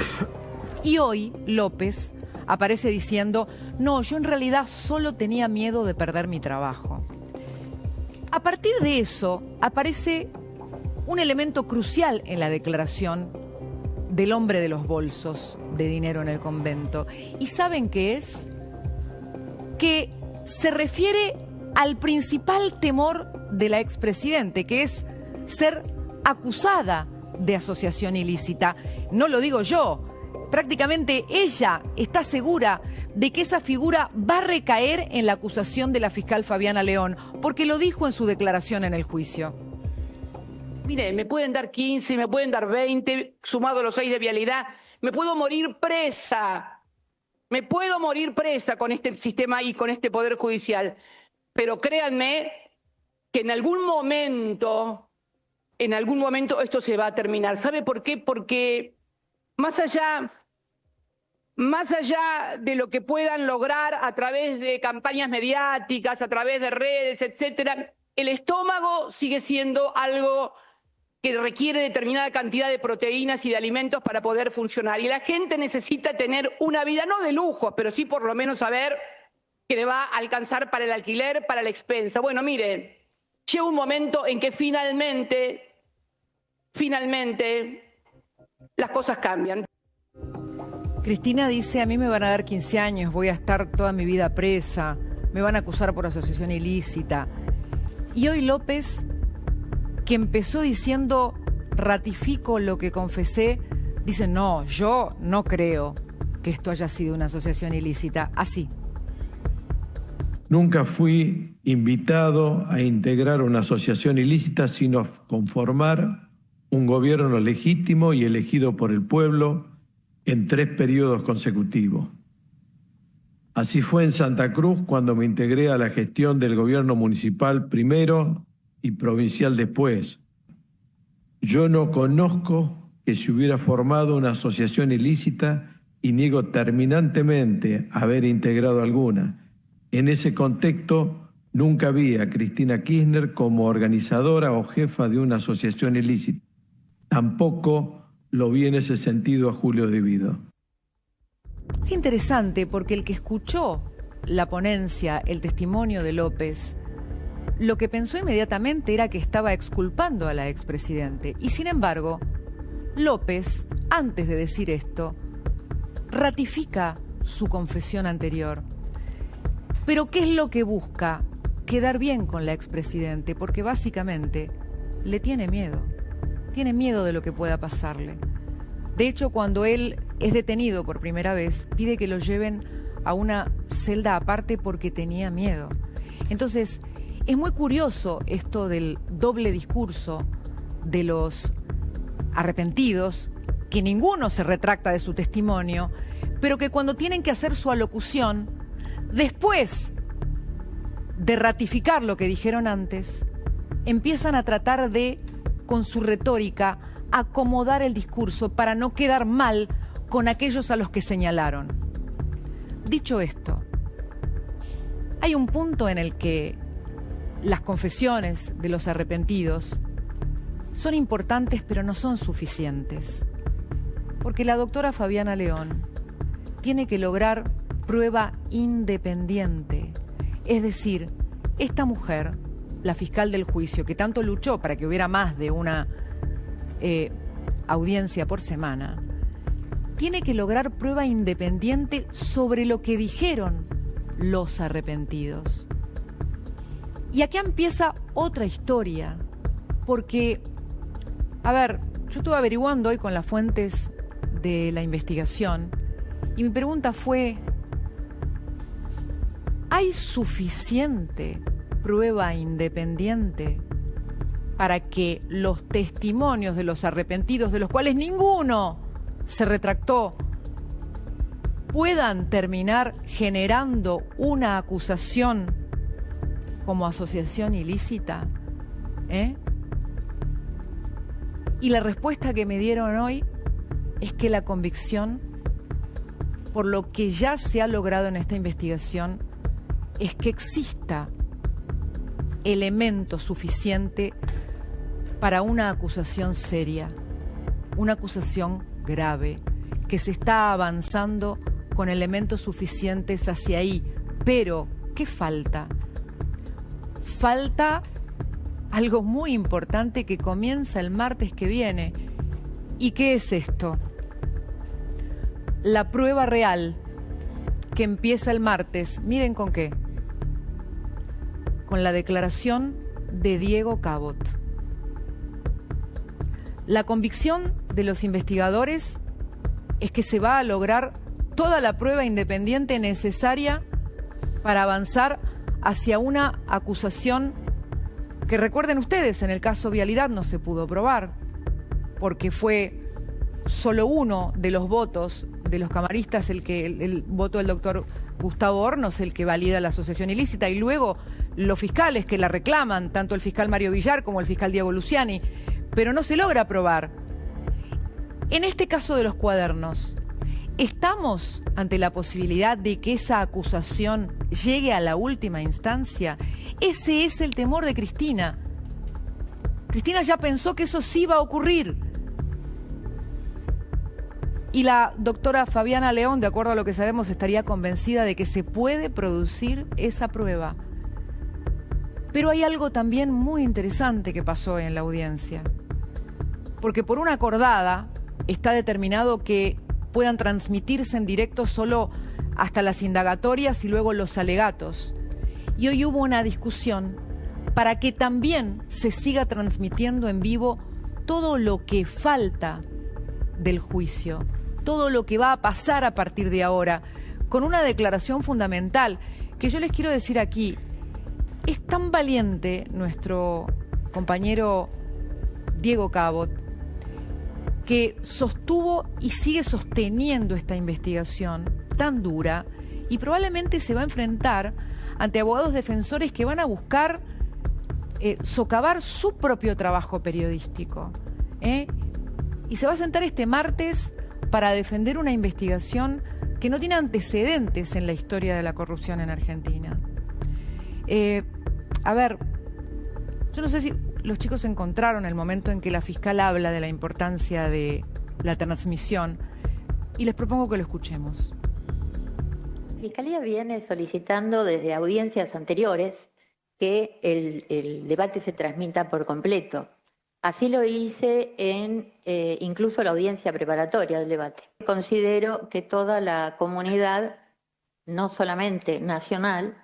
Y hoy López aparece diciendo: no, yo en realidad solo tenía miedo de perder mi trabajo. A partir de eso aparece un elemento crucial en la declaración del hombre de los bolsos de dinero en el convento. ¿Y saben qué es? Que se refiere al principal temor de la expresidente, que es ser acusada de asociación ilícita. No lo digo yo, prácticamente ella está segura de que esa figura va a recaer en la acusación de la fiscal Fabiana León, porque lo dijo en su declaración en el juicio. Mire, me pueden dar 15, me pueden dar 20, sumado los 6 de vialidad. Me puedo morir presa. Me puedo morir presa con este sistema y con este Poder Judicial. Pero créanme que en algún momento esto se va a terminar. ¿Sabe por qué? Porque más allá de lo que puedan lograr a través de campañas mediáticas, a través de redes, etcétera, el estómago sigue siendo algo que requiere determinada cantidad de proteínas y de alimentos para poder funcionar. Y la gente necesita tener una vida, no de lujos, pero sí por lo menos saber que le va a alcanzar para el alquiler, para la expensa. Bueno, mire, llega un momento en que finalmente, las cosas cambian. Cristina dice: a mí me van a dar 15 años, voy a estar toda mi vida presa, me van a acusar por asociación ilícita. Y hoy López, que empezó diciendo: ratifico lo que confesé, dice: no, yo no creo que esto haya sido una asociación ilícita. Así. Nunca fui invitado a integrar una asociación ilícita, sino a conformar un gobierno legítimo y elegido por el pueblo en 3 periodos consecutivos. Así fue en Santa Cruz cuando me integré a la gestión del gobierno municipal primero y provincial después. Yo no conozco que se hubiera formado una asociación ilícita y niego terminantemente haber integrado alguna. En ese contexto, nunca vi a Cristina Kirchner como organizadora o jefa de una asociación ilícita. Tampoco lo vi en ese sentido a Julio De Vido. Es interesante porque el que escuchó la ponencia, el testimonio de López, lo que pensó inmediatamente era que estaba exculpando a la expresidente. Y sin embargo, López, antes de decir esto, ratifica su confesión anterior. Pero ¿qué es lo que busca? Quedar bien con la expresidente, porque básicamente le tiene miedo. Tiene miedo de lo que pueda pasarle. De hecho, cuando él es detenido por primera vez, pide que lo lleven a una celda aparte porque tenía miedo. Entonces, es muy curioso esto del doble discurso de los arrepentidos, que ninguno se retracta de su testimonio, pero que cuando tienen que hacer su alocución, después de ratificar lo que dijeron antes, empiezan a tratar de, con su retórica, acomodar el discurso para no quedar mal con aquellos a los que señalaron. Dicho esto, hay un punto en el que las confesiones de los arrepentidos son importantes, pero no son suficientes. Porque la doctora Fabiana León tiene que lograr prueba independiente. Es decir, esta mujer, la fiscal del juicio, que tanto luchó para que hubiera más de una audiencia por semana, tiene que lograr prueba independiente sobre lo que dijeron los arrepentidos. Y aquí empieza otra historia, porque, a ver, yo estuve averiguando hoy con las fuentes de la investigación y mi pregunta fue: ¿hay suficiente prueba independiente para que los testimonios de los arrepentidos, de los cuales ninguno se retractó, puedan terminar generando una acusación como asociación ilícita? Y la respuesta que me dieron hoy es que la convicción, por lo que ya se ha logrado en esta investigación, es que exista elemento suficiente para una acusación seria, una acusación grave, que se está avanzando con elementos suficientes hacia ahí. Pero, ¿qué falta? Falta algo muy importante que comienza el martes que viene. ¿Y qué es esto? La prueba real que empieza el martes. Miren con qué. Con la declaración de Diego Cabot. La convicción de los investigadores es que se va a lograr toda la prueba independiente necesaria para avanzar hacia una acusación que, recuerden ustedes, en el caso Vialidad no se pudo probar, porque fue solo uno de los votos de los camaristas el voto del doctor Gustavo Hornos el que valida la asociación ilícita, y luego los fiscales que la reclaman, tanto el fiscal Mario Villar como el fiscal Diego Luciani, pero no se logra probar. En este caso de los cuadernos, ¿estamos ante la posibilidad de que esa acusación llegue a la última instancia? Ese es el temor de Cristina. Cristina ya pensó que eso sí iba a ocurrir. Y la doctora Fabiana León, de acuerdo a lo que sabemos, estaría convencida de que se puede producir esa prueba. Pero hay algo también muy interesante que pasó en la audiencia. Porque por una acordada está determinado que puedan transmitirse en directo solo hasta las indagatorias y luego los alegatos. Y hoy hubo una discusión para que también se siga transmitiendo en vivo todo lo que falta del juicio, todo lo que va a pasar a partir de ahora, con una declaración fundamental que yo les quiero decir aquí. Es tan valiente nuestro compañero Diego Cabot, que sostuvo y sigue sosteniendo esta investigación tan dura, y probablemente se va a enfrentar ante abogados defensores que van a buscar socavar su propio trabajo periodístico. Y se va a sentar este martes para defender una investigación que no tiene antecedentes en la historia de la corrupción en Argentina. A ver, yo no sé si los chicos encontraron el momento en que la fiscal habla de la importancia de la transmisión, y les propongo que lo escuchemos. La Fiscalía viene solicitando desde audiencias anteriores que el debate se transmita por completo. Así lo hice en incluso la audiencia preparatoria del debate. Considero que toda la comunidad, no solamente nacional,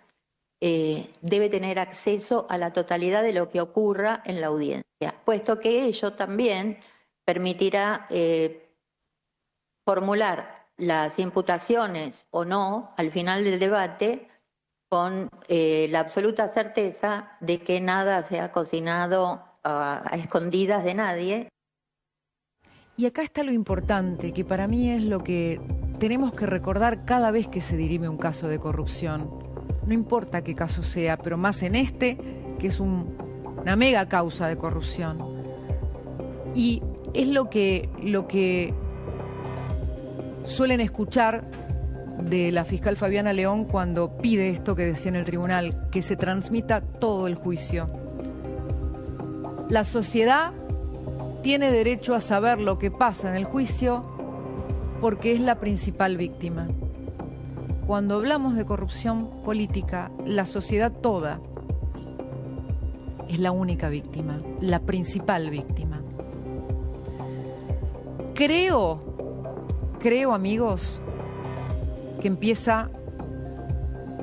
debe tener acceso a la totalidad de lo que ocurra en la audiencia, puesto que ello también permitirá formular las imputaciones o no al final del debate con la absoluta certeza de que nada se ha cocinado a escondidas de nadie. Y acá está lo importante, que para mí es lo que tenemos que recordar cada vez que se dirime un caso de corrupción. No importa qué caso sea, pero más en este, que es una mega causa de corrupción. Y es lo que suelen escuchar de la fiscal Fabiana León cuando pide esto que decía en el tribunal, que se transmita todo el juicio. La sociedad tiene derecho a saber lo que pasa en el juicio porque es la principal víctima. Cuando hablamos de corrupción política, la sociedad toda es la única víctima, la principal víctima. Creo, amigos, que empieza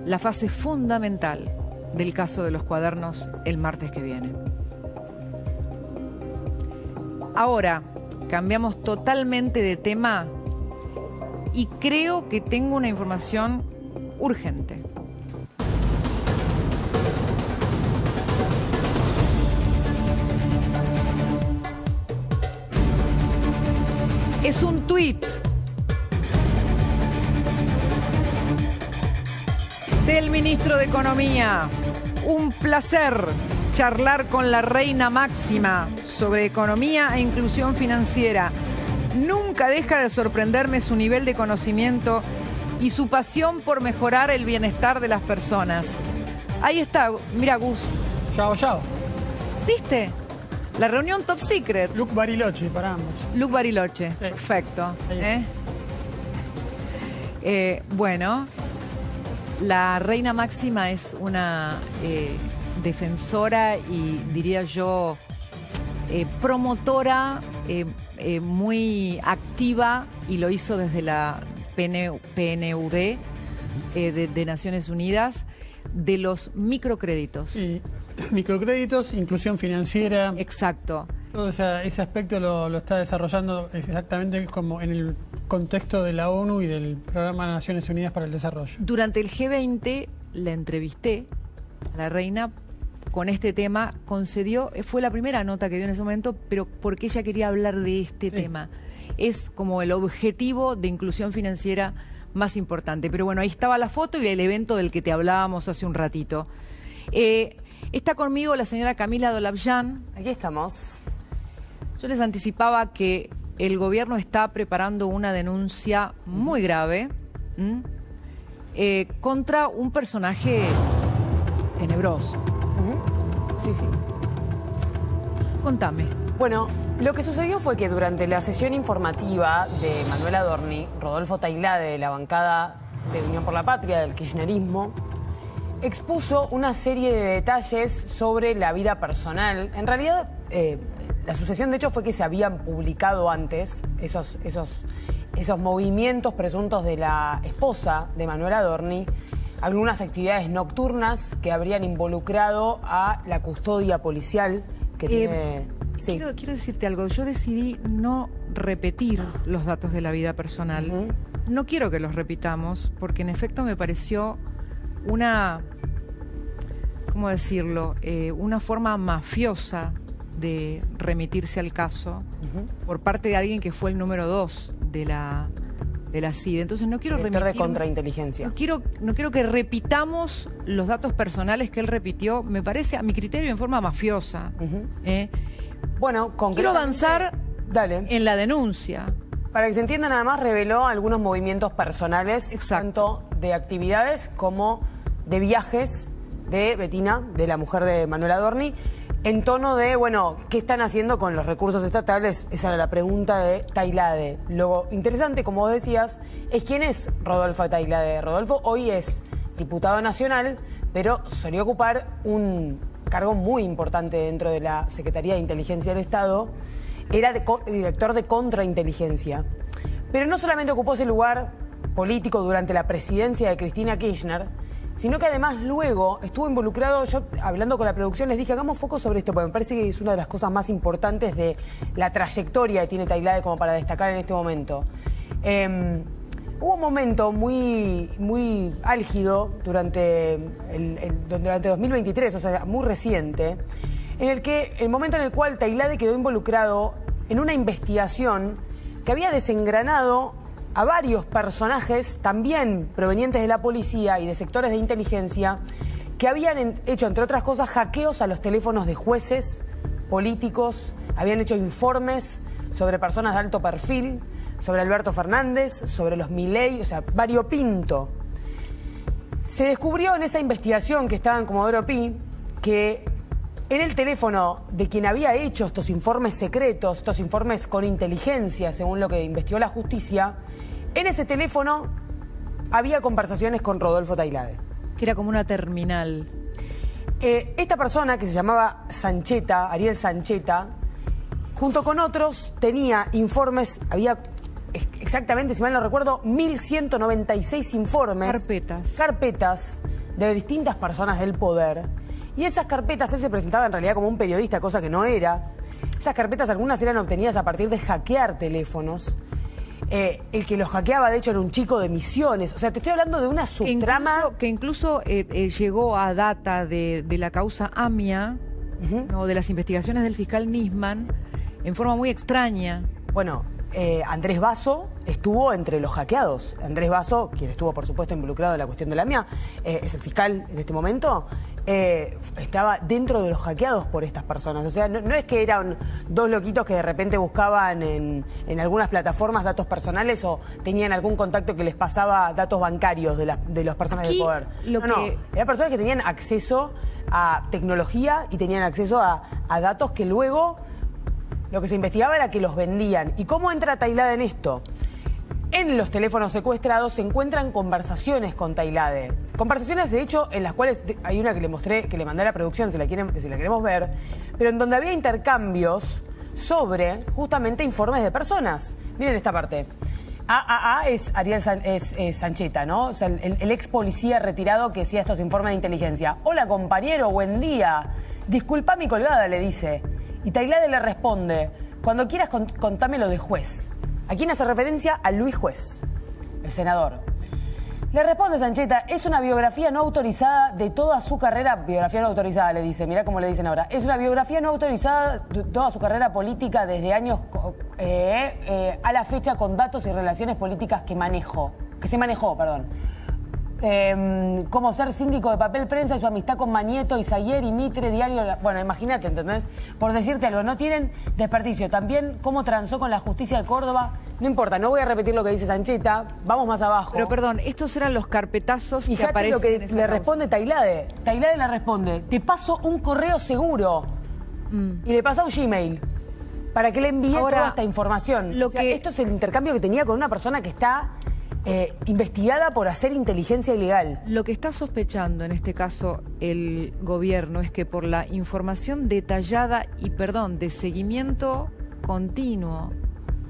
la fase fundamental del caso de los cuadernos el martes que viene. Ahora, cambiamos totalmente de tema y creo que tengo una información urgente. Es un tuit del ministro de Economía, Un placer charlar con la reina Máxima sobre economía e inclusión financiera. Nunca deja de sorprenderme su nivel de conocimiento y su pasión por mejorar el bienestar de las personas. Ahí está, mira Gus. Chao, chao. ¿Viste? La reunión Top Secret. Luke Bariloche para ambos. Luke Bariloche, sí. Perfecto. Bueno, la reina Máxima es una defensora y diría yo promotora muy activa, y lo hizo desde la PNUD de Naciones Unidas, de los microcréditos. Y microcréditos, inclusión financiera. Exacto. Todo ese aspecto lo está desarrollando exactamente como en el contexto de la ONU y del Programa de Naciones Unidas para el Desarrollo. Durante el G20 la entrevisté a la reina con este tema, fue la primera nota que dio en ese momento, pero porque ella quería hablar de este tema. Es como el objetivo de inclusión financiera más importante. Pero bueno, ahí estaba la foto y el evento del que te hablábamos hace un ratito. Está conmigo la señora Camila Dolabjan. Aquí estamos. Yo les anticipaba que el gobierno está preparando una denuncia muy grave contra un personaje tenebroso. Sí, sí. Contame. Bueno, lo que sucedió fue que durante la sesión informativa de Manuel Adorni, Rodolfo Tailade, de la bancada de Unión por la Patria, del kirchnerismo, expuso una serie de detalles sobre la vida personal. En realidad, la sucesión de hechos fue que se habían publicado antes esos movimientos presuntos de la esposa de Manuel Adorni, algunas actividades nocturnas que habrían involucrado a la custodia policial que tiene... Sí. Quiero decirte algo. Yo decidí no repetir los datos de la vida personal. No quiero que los repitamos, porque en efecto me pareció una... ¿Cómo decirlo? Una forma mafiosa de remitirse al caso por parte de alguien que fue el número 2 de la CIDE. Entonces no quiero remitir... de contrainteligencia. No quiero que repitamos los datos personales que él repitió, me parece, a mi criterio, en forma mafiosa. Bueno, quiero avanzar en la denuncia. Para que se entienda, nada más reveló algunos movimientos personales, tanto de actividades como de viajes de Betina, de la mujer de Manuel Adorni, en tono de, bueno, ¿qué están haciendo con los recursos estatales? Esa era la pregunta de Tailade. Lo interesante, como vos decías, es quién es Rodolfo Tailade. Rodolfo hoy es diputado nacional, pero solía ocupar un cargo muy importante dentro de la Secretaría de Inteligencia del Estado. Era director de contrainteligencia. Pero no solamente ocupó ese lugar político durante la presidencia de Cristina Kirchner, sino que además luego estuvo involucrado. Yo, hablando con la producción, les dije, hagamos foco sobre esto, porque me parece que es una de las cosas más importantes de la trayectoria que tiene Tailade como para destacar en este momento. Hubo un momento muy álgido durante 2023, o sea, muy reciente, el momento en el cual Tailade quedó involucrado en una investigación que había desengranado a varios personajes, también provenientes de la policía y de sectores de inteligencia, que habían hecho, entre otras cosas, hackeos a los teléfonos de jueces, políticos, habían hecho informes sobre personas de alto perfil, sobre Alberto Fernández, sobre los Milei, o sea, variopinto. Se descubrió en esa investigación que estaba en Comodoro Pi que en el teléfono de quien había hecho estos informes secretos, estos informes con inteligencia, según lo que investigó la justicia, en ese teléfono había conversaciones con Rodolfo Tailade. Que era como una terminal. Esta persona, que se llamaba Sancheta, Ariel Sancheta, junto con otros, tenía informes, había exactamente, si mal no recuerdo, 1.196 informes. Carpetas de distintas personas del poder. Y esas carpetas, él se presentaba en realidad como un periodista, cosa que no era. Esas carpetas, algunas eran obtenidas a partir de hackear teléfonos. El que los hackeaba, de hecho, era un chico de Misiones. O sea, te estoy hablando de una subtrama... Que incluso llegó a data de la causa AMIA, ¿no? De las investigaciones del fiscal Nisman, en forma muy extraña. Bueno, Andrés Basso estuvo entre los hackeados. Andrés Basso, quien estuvo, por supuesto, involucrado en la cuestión de la AMIA, es el fiscal en este momento. estaba dentro de los hackeados por estas personas. O sea, no es que eran dos loquitos que de repente buscaban en algunas plataformas datos personales o tenían algún contacto que les pasaba datos bancarios de las personas de poder. Eran personas que tenían acceso a tecnología y tenían acceso a datos que luego lo que se investigaba era que los vendían. ¿Y cómo entra Tailade en esto? En los teléfonos secuestrados se encuentran conversaciones con Tailade. Conversaciones, de hecho, en las cuales hay una que le mostré, que le mandé a la producción, si la queremos ver, pero en donde había intercambios sobre justamente informes de personas. Miren esta parte. AAA es Ariel Sancheta, ¿no? O sea, el ex policía retirado que hacía estos informes de inteligencia. Hola, compañero, buen día. Disculpa mi colgada, le dice. Y Tailade le responde, cuando quieras contame lo de Juez. ¿A quién hace referencia? A Luis Juez, el senador. Le responde Sancheta, es una biografía no autorizada de toda su carrera, biografía no autorizada le dice, mirá cómo le dicen ahora, es una biografía no autorizada de toda su carrera política desde años a la fecha con datos y relaciones políticas que se manejó. Como ser síndico de Papel Prensa y su amistad con Mañeto, Isaguer y Mitre, diario... Bueno, imagínate, ¿entendés? Por decirte algo, no tienen desperdicio. También cómo transó con la justicia de Córdoba. No importa, no voy a repetir lo que dice Sancheta. Vamos más abajo. Pero perdón, estos eran los carpetazos que aparecen lo que en esa le causa. responde Tailade. Tailade le responde, te paso un correo seguro. Y le pasa un Gmail para que le envíe toda esta información. Esto es el intercambio que tenía con una persona que está... investigada por hacer inteligencia ilegal. Lo que está sospechando en este caso el gobierno es que por la información detallada y, de seguimiento continuo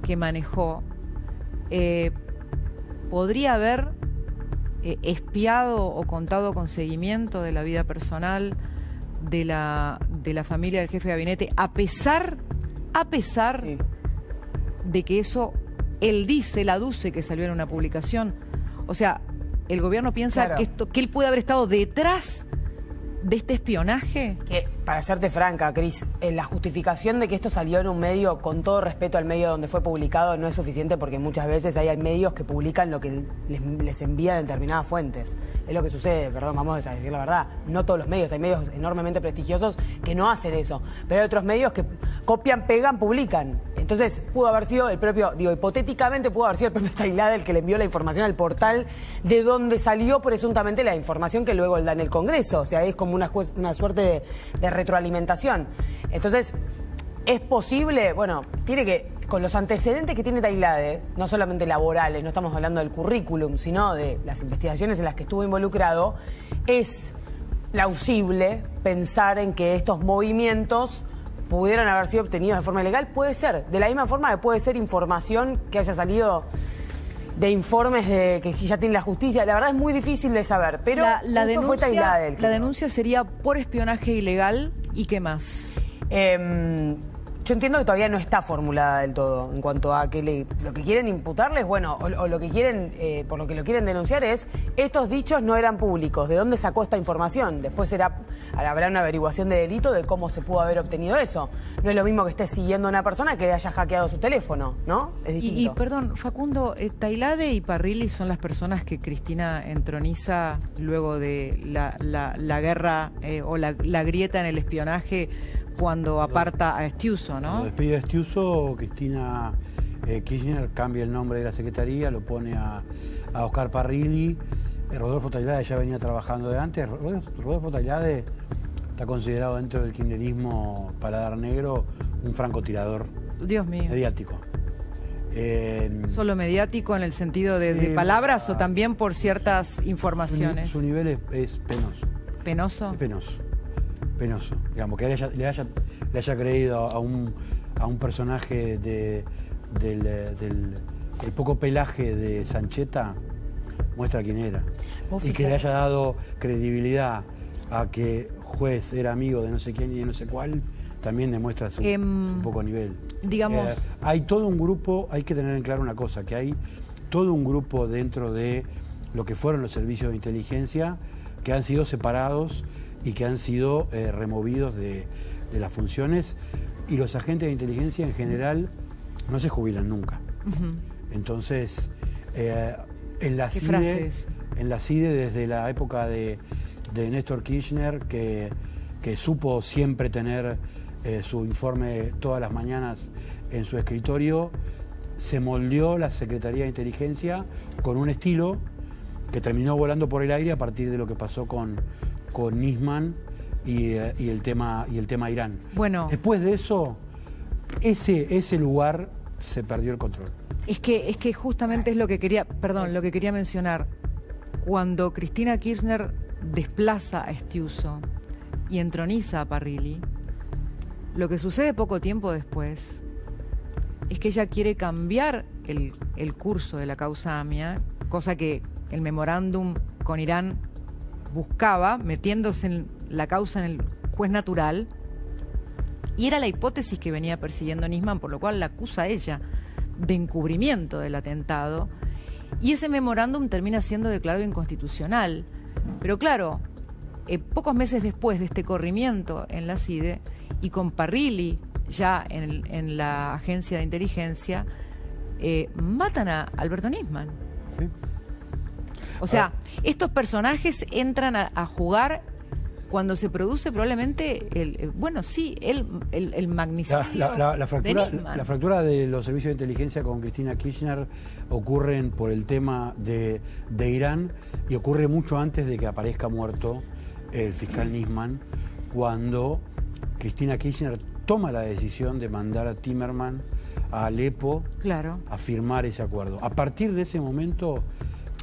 que manejó, podría haber espiado o contado con seguimiento de la vida personal de la familia del jefe de gabinete, a pesar de que eso... Él aduce que salió en una publicación. O sea, el gobierno piensa que él puede haber estado detrás de este espionaje. Que, para serte franca, Cris, la justificación de que esto salió en un medio, con todo respeto al medio donde fue publicado, no es suficiente porque muchas veces hay medios que publican lo que les envían determinadas fuentes. Es lo que sucede, vamos a decir la verdad. No todos los medios, hay medios enormemente prestigiosos que no hacen eso. Pero hay otros medios que copian, pegan, publican. Entonces, pudo haber sido el propio, hipotéticamente pudo haber sido el propio Tailade el que le envió la información al portal de donde salió presuntamente la información que luego él da en el Congreso. O sea, es como una suerte de retroalimentación. Entonces, ¿es posible? Bueno, tiene que, con los antecedentes que tiene Tailade, no solamente laborales, no estamos hablando del currículum, sino de las investigaciones en las que estuvo involucrado, es plausible pensar en que estos movimientos pudieron haber sido obtenidos de forma ilegal. Puede ser, de la misma forma que puede ser información que haya salido de informes que ya tiene la justicia. La verdad es muy difícil de saber, pero la denuncia sería por espionaje ilegal. ¿Y qué más? Yo entiendo que todavía no está formulada del todo en cuanto a que lo que quieren imputarles, bueno, o lo que quieren, por lo que lo quieren denunciar es, estos dichos no eran públicos, ¿de dónde sacó esta información? Después habrá una averiguación de delito de cómo se pudo haber obtenido eso. No es lo mismo que esté siguiendo a una persona que le haya hackeado su teléfono, ¿no? Es distinto. Y perdón, Facundo, Tailade y Parrilli son las personas que Cristina entroniza luego de la guerra o la grieta en el espionaje, cuando aparta a Estiuso, ¿no? Cuando despide a Estiuso, Cristina Kirchner cambia el nombre de la secretaría, lo pone a Oscar Parrilli. Rodolfo Tailade ya venía trabajando de antes. Rodolfo Tailade está considerado dentro del kirchnerismo paladar negro un francotirador. Dios mío. Mediático. ¿Solo mediático en el sentido de palabras o también por ciertas informaciones? Su nivel es penoso. ¿Penoso? Es penoso. Digamos, que le haya creído a un personaje del poco pelaje de Sancheta, muestra quién era. Y que le haya dado credibilidad a que Juez era amigo de no sé quién y de no sé cuál, también demuestra su poco nivel. Digamos... hay todo un grupo, hay que tener en claro una cosa, que hay todo un grupo dentro de lo que fueron los servicios de inteligencia que han sido separados y que han sido removidos de las funciones, y los agentes de inteligencia en general no se jubilan nunca. Entonces, en la CIDE desde la época de de Néstor Kirchner, que supo siempre tener su informe todas las mañanas en su escritorio, se moldeó la Secretaría de Inteligencia con un estilo que terminó volando por el aire a partir de lo que pasó con Nisman y el tema Irán. Bueno. Después de eso, ese lugar se perdió el control. Es que justamente es lo que quería, lo que quería mencionar. Cuando Cristina Kirchner desplaza a Estiuso y entroniza a Parrilli, lo que sucede poco tiempo después es que ella quiere cambiar el curso de la causa AMIA, cosa que el memorándum con Irán buscaba, metiéndose en la causa en el juez natural, y era la hipótesis que venía persiguiendo Nisman, por lo cual la acusa a ella de encubrimiento del atentado, y ese memorándum termina siendo declarado inconstitucional. Pero claro, pocos meses después de este corrimiento en la CIDE, y con Parrilli ya en la agencia de inteligencia, matan a Alberto Nisman. Sí. O sea, estos personajes entran a jugar cuando se produce probablemente el magnicidio la fractura, de Nisman. La fractura de los servicios de inteligencia con Cristina Kirchner ocurren por el tema de Irán, y ocurre mucho antes de que aparezca muerto el fiscal Nisman, cuando Cristina Kirchner toma la decisión de mandar a Timerman a Alepo a firmar ese acuerdo. A partir de ese momento,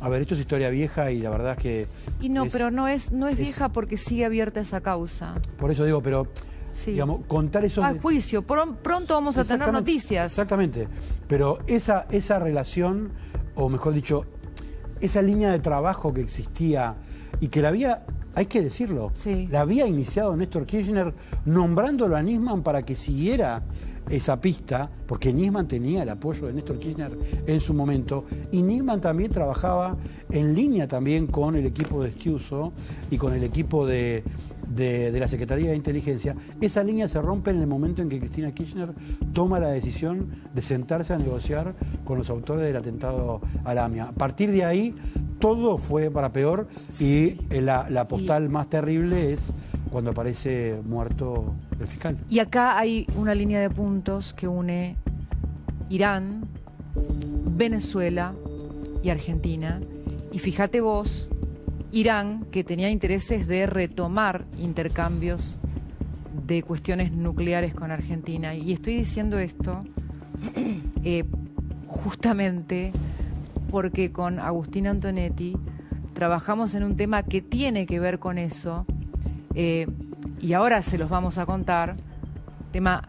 a ver, esto es historia vieja y la verdad es que... Pero no es vieja porque sigue abierta esa causa. Por eso digo, pero digamos, contar eso... Al juicio, pronto vamos a tener noticias. Exactamente, pero esa relación, o mejor dicho, esa línea de trabajo que existía y que la había... Hay que decirlo, la había iniciado Néstor Kirchner nombrándolo a Nisman para que siguiera esa pista, porque Nisman tenía el apoyo de Néstor Kirchner en su momento, y Nisman también trabajaba en línea también con el equipo de Estiuso y con el equipo de la Secretaría de Inteligencia. Esa línea se rompe en el momento en que Cristina Kirchner toma la decisión de sentarse a negociar con los autores del atentado a la AMIA. A partir de ahí, todo fue para peor, y la postal más terrible es cuando aparece muerto el fiscal. Y acá hay una línea de puntos que une Irán, Venezuela y Argentina. Y fíjate vos, Irán, que tenía intereses de retomar intercambios de cuestiones nucleares con Argentina. Y estoy diciendo esto justamente porque con Agustín Antonetti trabajamos en un tema que tiene que ver con eso, y ahora se los vamos a contar, tema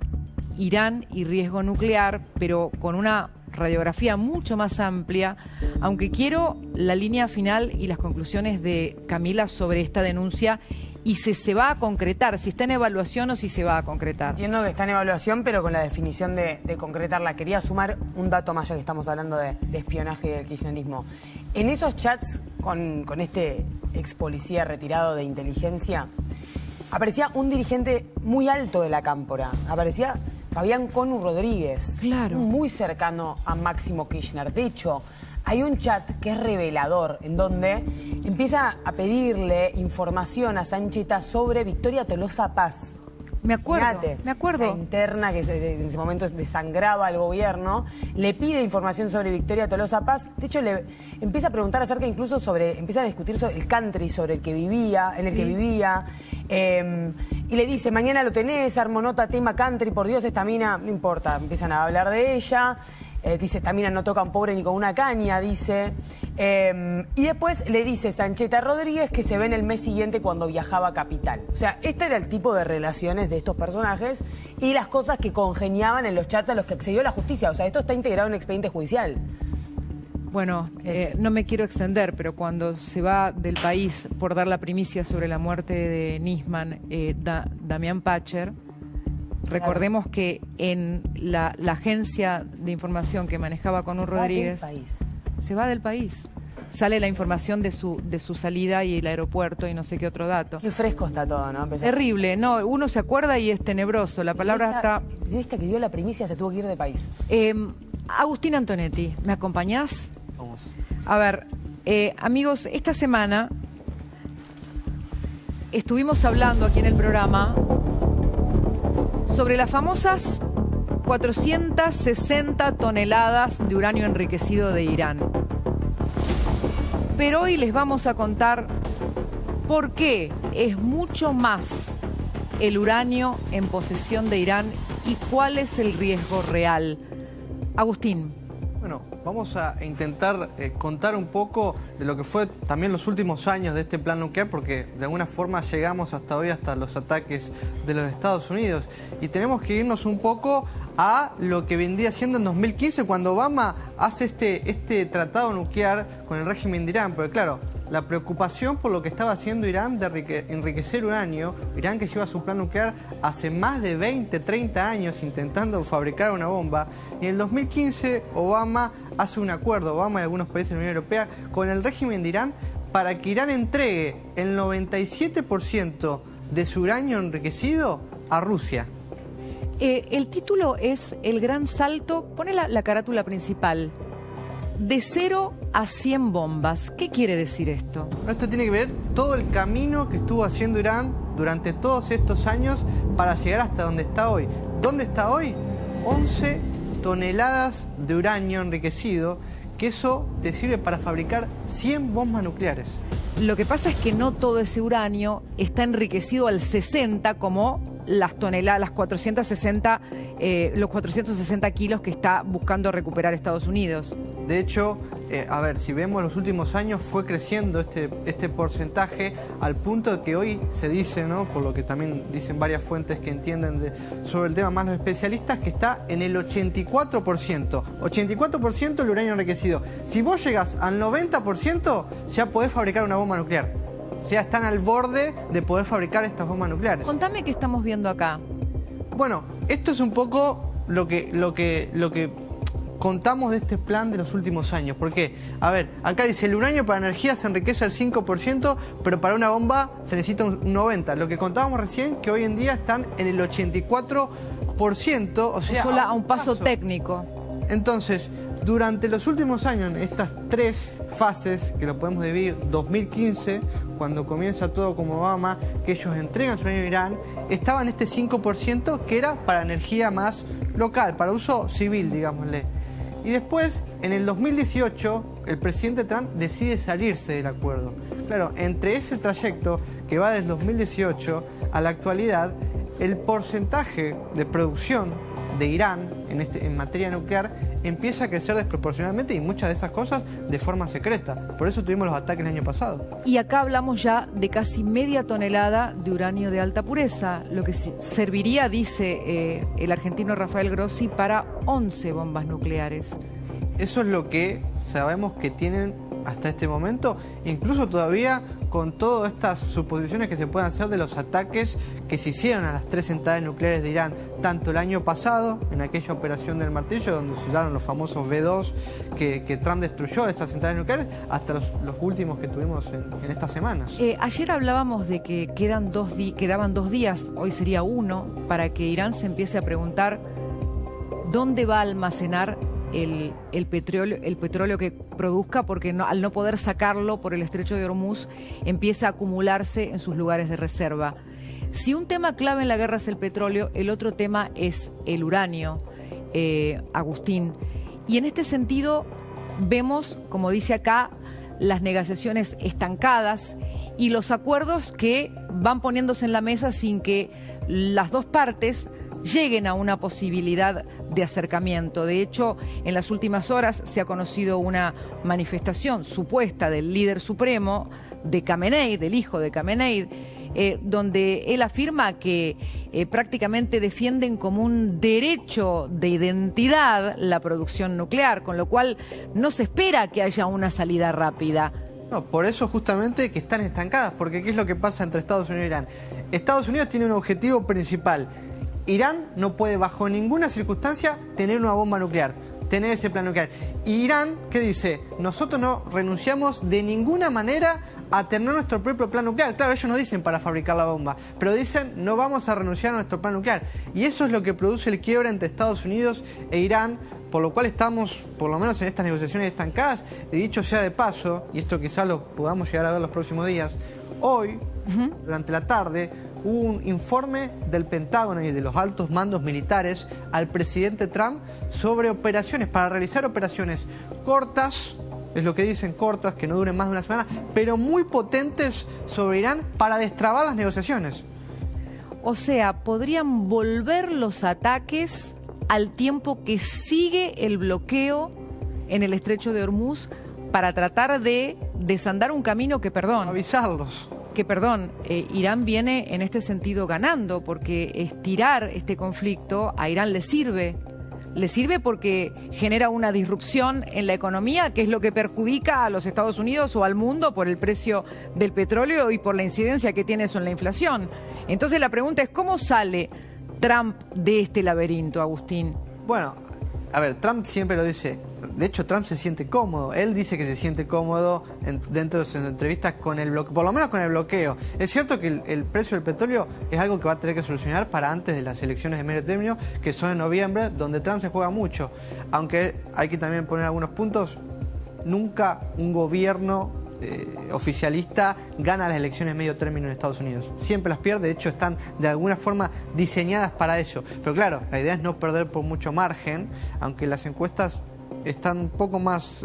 Irán y riesgo nuclear, pero con una radiografía mucho más amplia, aunque quiero la línea final y las conclusiones de Camila sobre esta denuncia y si se va a concretar, si está en evaluación o si se va a concretar. Entiendo que está en evaluación, pero con la definición de concretarla. Quería sumar un dato más, ya que estamos hablando de espionaje y del kirchnerismo. En esos chats con este ex policía retirado de inteligencia, aparecía un dirigente muy alto de la Cámpora. Aparecía Fabián Conu Rodríguez, muy cercano a Máximo Kirchner. De hecho, hay un chat que es revelador, en donde empieza a pedirle información a Sancheta sobre Victoria Tolosa Paz. Me acuerdo. La interna que en ese momento desangraba al gobierno, le pide información sobre Victoria Tolosa Paz. De hecho, le empieza a preguntar acerca incluso empieza a discutir sobre el country sobre el que vivía, y le dice, mañana lo tenés, armo nota, tema country, por Dios, esta mina, no importa, empiezan a hablar de ella. Dice, esta mina no toca a un pobre ni con una caña, dice. Y después le dice Sancheta Rodríguez que se ve en el mes siguiente cuando viajaba a Capital. O sea, este era el tipo de relaciones de estos personajes y las cosas que congeniaban en los chats a los que accedió la justicia. O sea, esto está integrado en el expediente judicial. Bueno, no me quiero extender, pero cuando se va del país por dar la primicia sobre la muerte de Nisman, Damián Pacher, recordemos que en la agencia de información que manejaba Conu Rodríguez se va del país. Sale la información de su salida y el aeropuerto y no sé qué otro dato. Qué fresco está todo, ¿no? Terrible, no, uno se acuerda y es tenebroso. La palabra está... El periodista que dio la primicia se tuvo que ir de país. Agustín Antonetti, ¿me acompañás? Vamos. A ver, amigos, esta semana estuvimos hablando aquí en el programa sobre las famosas 460 toneladas de uranio enriquecido de Irán. Pero hoy les vamos a contar por qué es mucho más el uranio en posesión de Irán y cuál es el riesgo real. Agustín. Bueno, vamos a intentar contar un poco de lo que fue también los últimos años de este plan nuclear, porque de alguna forma llegamos hasta hoy, hasta los ataques de los Estados Unidos. Y tenemos que irnos un poco a lo que vendría siendo en 2015, cuando Obama hace este tratado nuclear con el régimen de Irán. Porque claro, la preocupación por lo que estaba haciendo Irán de enriquecer uranio, Irán que lleva su plan nuclear hace más de 20, 30 años intentando fabricar una bomba, y en el 2015 Obama hace un acuerdo, Obama y algunos países de la Unión Europea, con el régimen de Irán para que Irán entregue el 97% de su uranio enriquecido a Rusia. El título es El Gran Salto, pone la carátula principal. De 0 a 100 bombas. ¿Qué quiere decir esto? Esto tiene que ver todo el camino que estuvo haciendo Irán durante todos estos años para llegar hasta donde está hoy. ¿Dónde está hoy? 11 toneladas de uranio enriquecido, que eso te sirve para fabricar 100 bombas nucleares. Lo que pasa es que no todo ese uranio está enriquecido al 60 como las toneladas, las 460, los 460 kilos que está buscando recuperar Estados Unidos. De hecho, a ver, si vemos los últimos años fue creciendo este porcentaje al punto de que hoy se dice, ¿no?, por lo que también dicen varias fuentes que entienden sobre el tema, más los especialistas, que está en el 84%. 84% el uranio enriquecido. Si vos llegás al 90%, ya podés fabricar una bomba nuclear. O sea, están al borde de poder fabricar estas bombas nucleares. Contame qué estamos viendo acá. Bueno, esto es un poco lo que contamos de este plan de los últimos años. ¿Por qué? A ver, acá dice, el uranio para energía se enriquece al 5%, pero para una bomba se necesita un 90%. Lo que contábamos recién, que hoy en día están en el 84%, o sea, solo a un paso técnico. Entonces, durante los últimos años, en estas 3 fases, que lo podemos dividir, 2015, cuando comienza todo como Obama, que ellos entregan su uranio a Irán, estaba en este 5% que era para energía más local, para uso civil, digámosle. Y después, en el 2018, el presidente Trump decide salirse del acuerdo. Claro, entre ese trayecto que va desde 2018 a la actualidad, el porcentaje de producción de Irán en materia nuclear empieza a crecer desproporcionalmente, y muchas de esas cosas de forma secreta. Por eso tuvimos los ataques el año pasado. Y acá hablamos ya de casi media tonelada de uranio de alta pureza, lo que serviría, dice el argentino Rafael Grossi, para 11 bombas nucleares. Eso es lo que sabemos que tienen hasta este momento, incluso todavía con todas estas suposiciones que se pueden hacer de los ataques que se hicieron a las 3 centrales nucleares de Irán, tanto el año pasado, en aquella operación del martillo, donde se usaron los famosos V2 que Trump destruyó de estas centrales nucleares, hasta los últimos que tuvimos en estas semanas. Ayer hablábamos de que quedaban 2 días, hoy sería 1, para que Irán se empiece a preguntar dónde va a almacenar el petróleo que produzca, porque al no poder sacarlo por el estrecho de Hormuz, empieza a acumularse en sus lugares de reserva. Si un tema clave en la guerra es el petróleo, el otro tema es el uranio, Agustín. Y en este sentido vemos, como dice acá, las negociaciones estancadas y los acuerdos que van poniéndose en la mesa sin que las dos partes lleguen a una posibilidad de acercamiento. De hecho, en las últimas horas se ha conocido una manifestación supuesta del líder supremo de Khamenei, del hijo de Khamenei, donde él afirma que prácticamente defienden como un derecho de identidad la producción nuclear, con lo cual no se espera que haya una salida rápida. No, por eso justamente que están estancadas, porque ¿qué es lo que pasa entre Estados Unidos e Irán? Estados Unidos tiene un objetivo principal. Irán no puede bajo ninguna circunstancia tener una bomba nuclear, tener ese plan nuclear. Y Irán, ¿qué dice? Nosotros no renunciamos de ninguna manera a tener nuestro propio plan nuclear. Claro, ellos no dicen para fabricar la bomba, pero dicen no vamos a renunciar a nuestro plan nuclear. Y eso es lo que produce el quiebre entre Estados Unidos e Irán, por lo cual estamos, por lo menos en estas negociaciones estancadas. Y dicho sea de paso, y esto quizás lo podamos llegar a ver los próximos días, hoy durante la tarde, hubo un informe del Pentágono y de los altos mandos militares al presidente Trump sobre operaciones, para realizar operaciones cortas, es lo que dicen, cortas, que no duren más de una semana, pero muy potentes sobre Irán para destrabar las negociaciones. O sea, podrían volver los ataques al tiempo que sigue el bloqueo en el estrecho de Hormuz para tratar de desandar un camino que, perdón... Avisarlos. Que, perdón, Irán viene en este sentido ganando, porque estirar este conflicto a Irán le sirve. Le sirve porque genera una disrupción en la economía, que es lo que perjudica a los Estados Unidos o al mundo por el precio del petróleo y por la incidencia que tiene eso en la inflación. Entonces la pregunta es, ¿cómo sale Trump de este laberinto, Agustín? Bueno, a ver, Trump siempre lo dice. De hecho, Trump se siente cómodo. Él dice que se siente cómodo dentro de sus entrevistas con el bloqueo, por lo menos con el bloqueo. Es cierto que el precio del petróleo es algo que va a tener que solucionar para antes de las elecciones de medio término, que son en noviembre, donde Trump se juega mucho. Aunque hay que también poner algunos puntos. Nunca un gobierno oficialista gana las elecciones de medio término en Estados Unidos. Siempre las pierde, de hecho están de alguna forma diseñadas para ello. Pero claro, la idea es no perder por mucho margen, aunque las encuestas están un poco más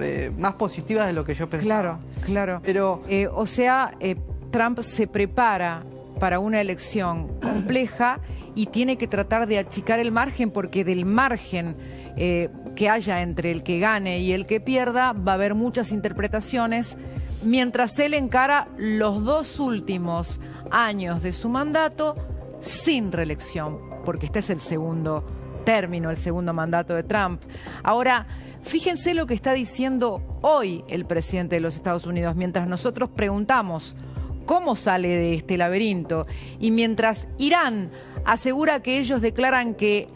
positivas de lo que yo pensaba. Claro. Pero, o sea, Trump se prepara para una elección compleja y tiene que tratar de achicar el margen, porque del margen que haya entre el que gane y el que pierda va a haber muchas interpretaciones, mientras él encara los 2 últimos años de su mandato sin reelección, porque este es el segundo término, el segundo mandato de Trump. Ahora, fíjense lo que está diciendo hoy el presidente de los Estados Unidos, mientras nosotros preguntamos cómo sale de este laberinto, y mientras Irán asegura que ellos declaran que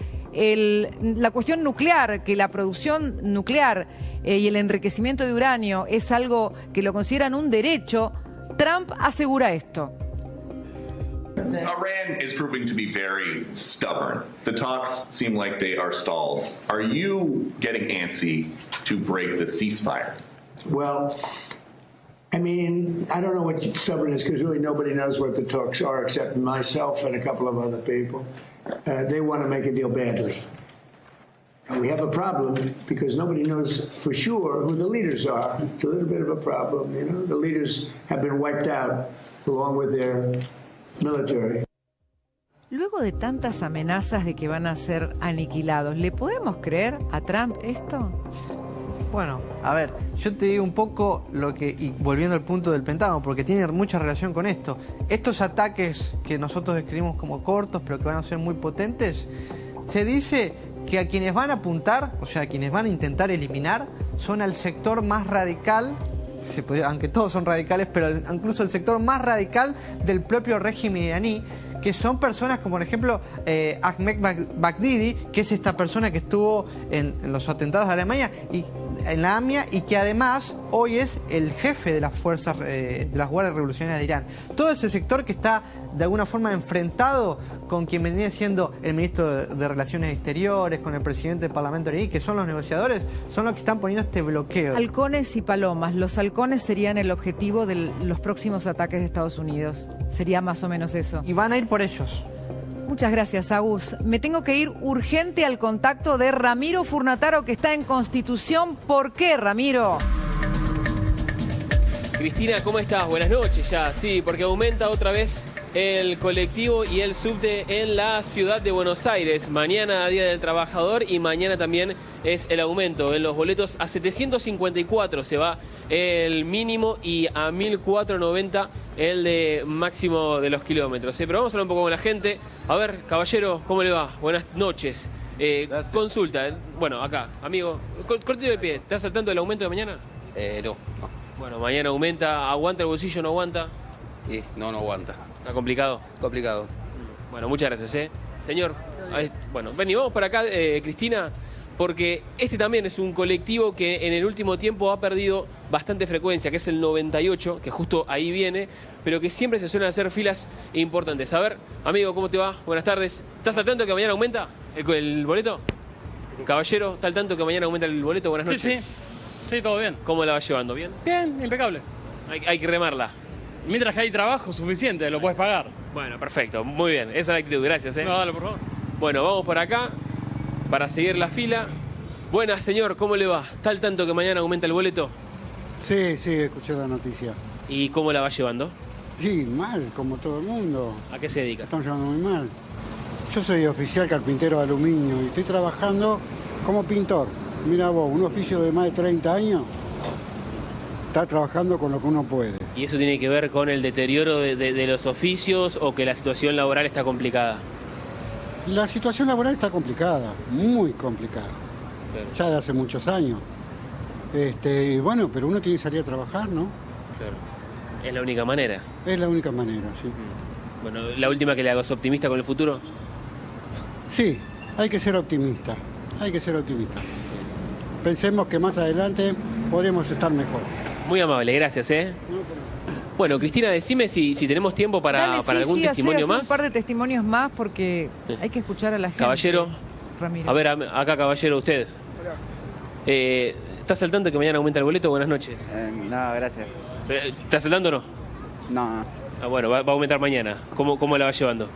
la cuestión nuclear, que la producción nuclear y el enriquecimiento de uranio es algo que lo consideran un derecho, Trump asegura esto. Iran is proving to be very stubborn. The talks seem like they are stalled. Are you getting antsy to break the ceasefire? Well, I mean, I don't know what stubborn is, because really nobody knows what the talks are except myself and a couple of other people. They want to make a deal badly. And we have a problem because nobody knows for sure who the leaders are. It's a little bit of a problem, you know. The leaders have been wiped out along with their military. Luego de tantas amenazas de que van a ser aniquilados, ¿le podemos creer a Trump esto? Bueno, a ver, yo te digo un poco lo que, y volviendo al punto del Pentágono, porque tiene mucha relación con esto. Estos ataques que nosotros describimos como cortos, pero que van a ser muy potentes, se dice que a quienes van a apuntar, o sea, a quienes van a intentar eliminar, son al sector más radical, aunque todos son radicales, pero incluso el sector más radical del propio régimen iraní, que son personas como, por ejemplo, Ahmed Baghdadi, que es esta persona que estuvo en los atentados de Alemania y en la AMIA, y que además hoy es el jefe de las fuerzas de las Guardias Revolucionarias de Irán. Todo ese sector que está de alguna forma enfrentado con quien venía siendo el ministro de Relaciones Exteriores, con el presidente del Parlamento iraní, que son los negociadores, son los que están poniendo este bloqueo. Halcones y palomas. Los halcones serían el objetivo de los próximos ataques de Estados Unidos. Sería más o menos eso. Y van a ir por ellos. Muchas gracias, Agus. Me tengo que ir urgente al contacto de Ramiro Furnataro, que está en Constitución. ¿Por qué, Ramiro? Cristina, ¿cómo estás? Buenas noches ya. Sí, porque aumenta otra vez el colectivo y el subte en la ciudad de Buenos Aires. Mañana, Día del Trabajador, y mañana también es el aumento. En los boletos a 754 se va el mínimo y a 1.490 el de máximo de los kilómetros. Pero vamos a hablar un poco con la gente. A ver, caballero, ¿cómo le va? Buenas noches. Consulta. Bueno, acá, amigo, cortito de pie. ¿Estás al tanto del aumento de mañana? No. Bueno, mañana aumenta. ¿Aguanta el bolsillo o no aguanta? No aguanta. ¿Está complicado? Complicado. Bueno, muchas gracias, Señor, bueno, ven y vamos para acá, Cristina, porque este también es un colectivo que en el último tiempo ha perdido bastante frecuencia, que es el 98, que justo ahí viene, pero que siempre se suelen hacer filas importantes. A ver, amigo, ¿cómo te va? Buenas tardes. ¿Estás al tanto que mañana aumenta el boleto? Caballero, ¿está al tanto que mañana aumenta el boleto? Buenas noches. Sí, todo bien. ¿Cómo la va llevando? ¿Bien? Bien, impecable. Hay que remarla. Mientras que hay trabajo suficiente, lo puedes pagar. Bueno, perfecto, muy bien. Esa es la actitud, gracias. No, dale, por favor. Bueno, vamos por acá para seguir la fila. Buenas, señor, ¿cómo le va? ¿Está al tanto que mañana aumenta el boleto? Sí, sí, escuché la noticia. ¿Y cómo la va llevando? Sí, mal, como todo el mundo. ¿A qué se dedica? Estamos llevando muy mal. Yo soy oficial carpintero de aluminio y estoy trabajando como pintor. Mira vos, un oficio de más de 30 años, está trabajando con lo que uno puede. ¿Y eso tiene que ver con el deterioro de los oficios o que la situación laboral está complicada? La situación laboral está complicada, muy complicada. Claro. Ya de hace muchos años. Y bueno, pero uno tiene que salir a trabajar, ¿no? Claro. ¿Es la única manera? Es la única manera, sí. Bueno, la última que le hago, ¿es optimista con el futuro? Sí, hay que ser optimista, hay que ser optimista. Pensemos que más adelante podremos estar mejor. Muy amable, gracias, ¿eh? Bueno, Cristina, decime si tenemos tiempo para algún testimonio más. Un par de testimonios más porque hay que escuchar a la gente. Caballero, Ramiro. A ver, acá, caballero, usted. Hola. ¿Estás al tanto que mañana aumenta el boleto? Buenas noches. No, gracias. ¿Estás al tanto o no? No. Ah, bueno, va a aumentar mañana. ¿Cómo la va llevando?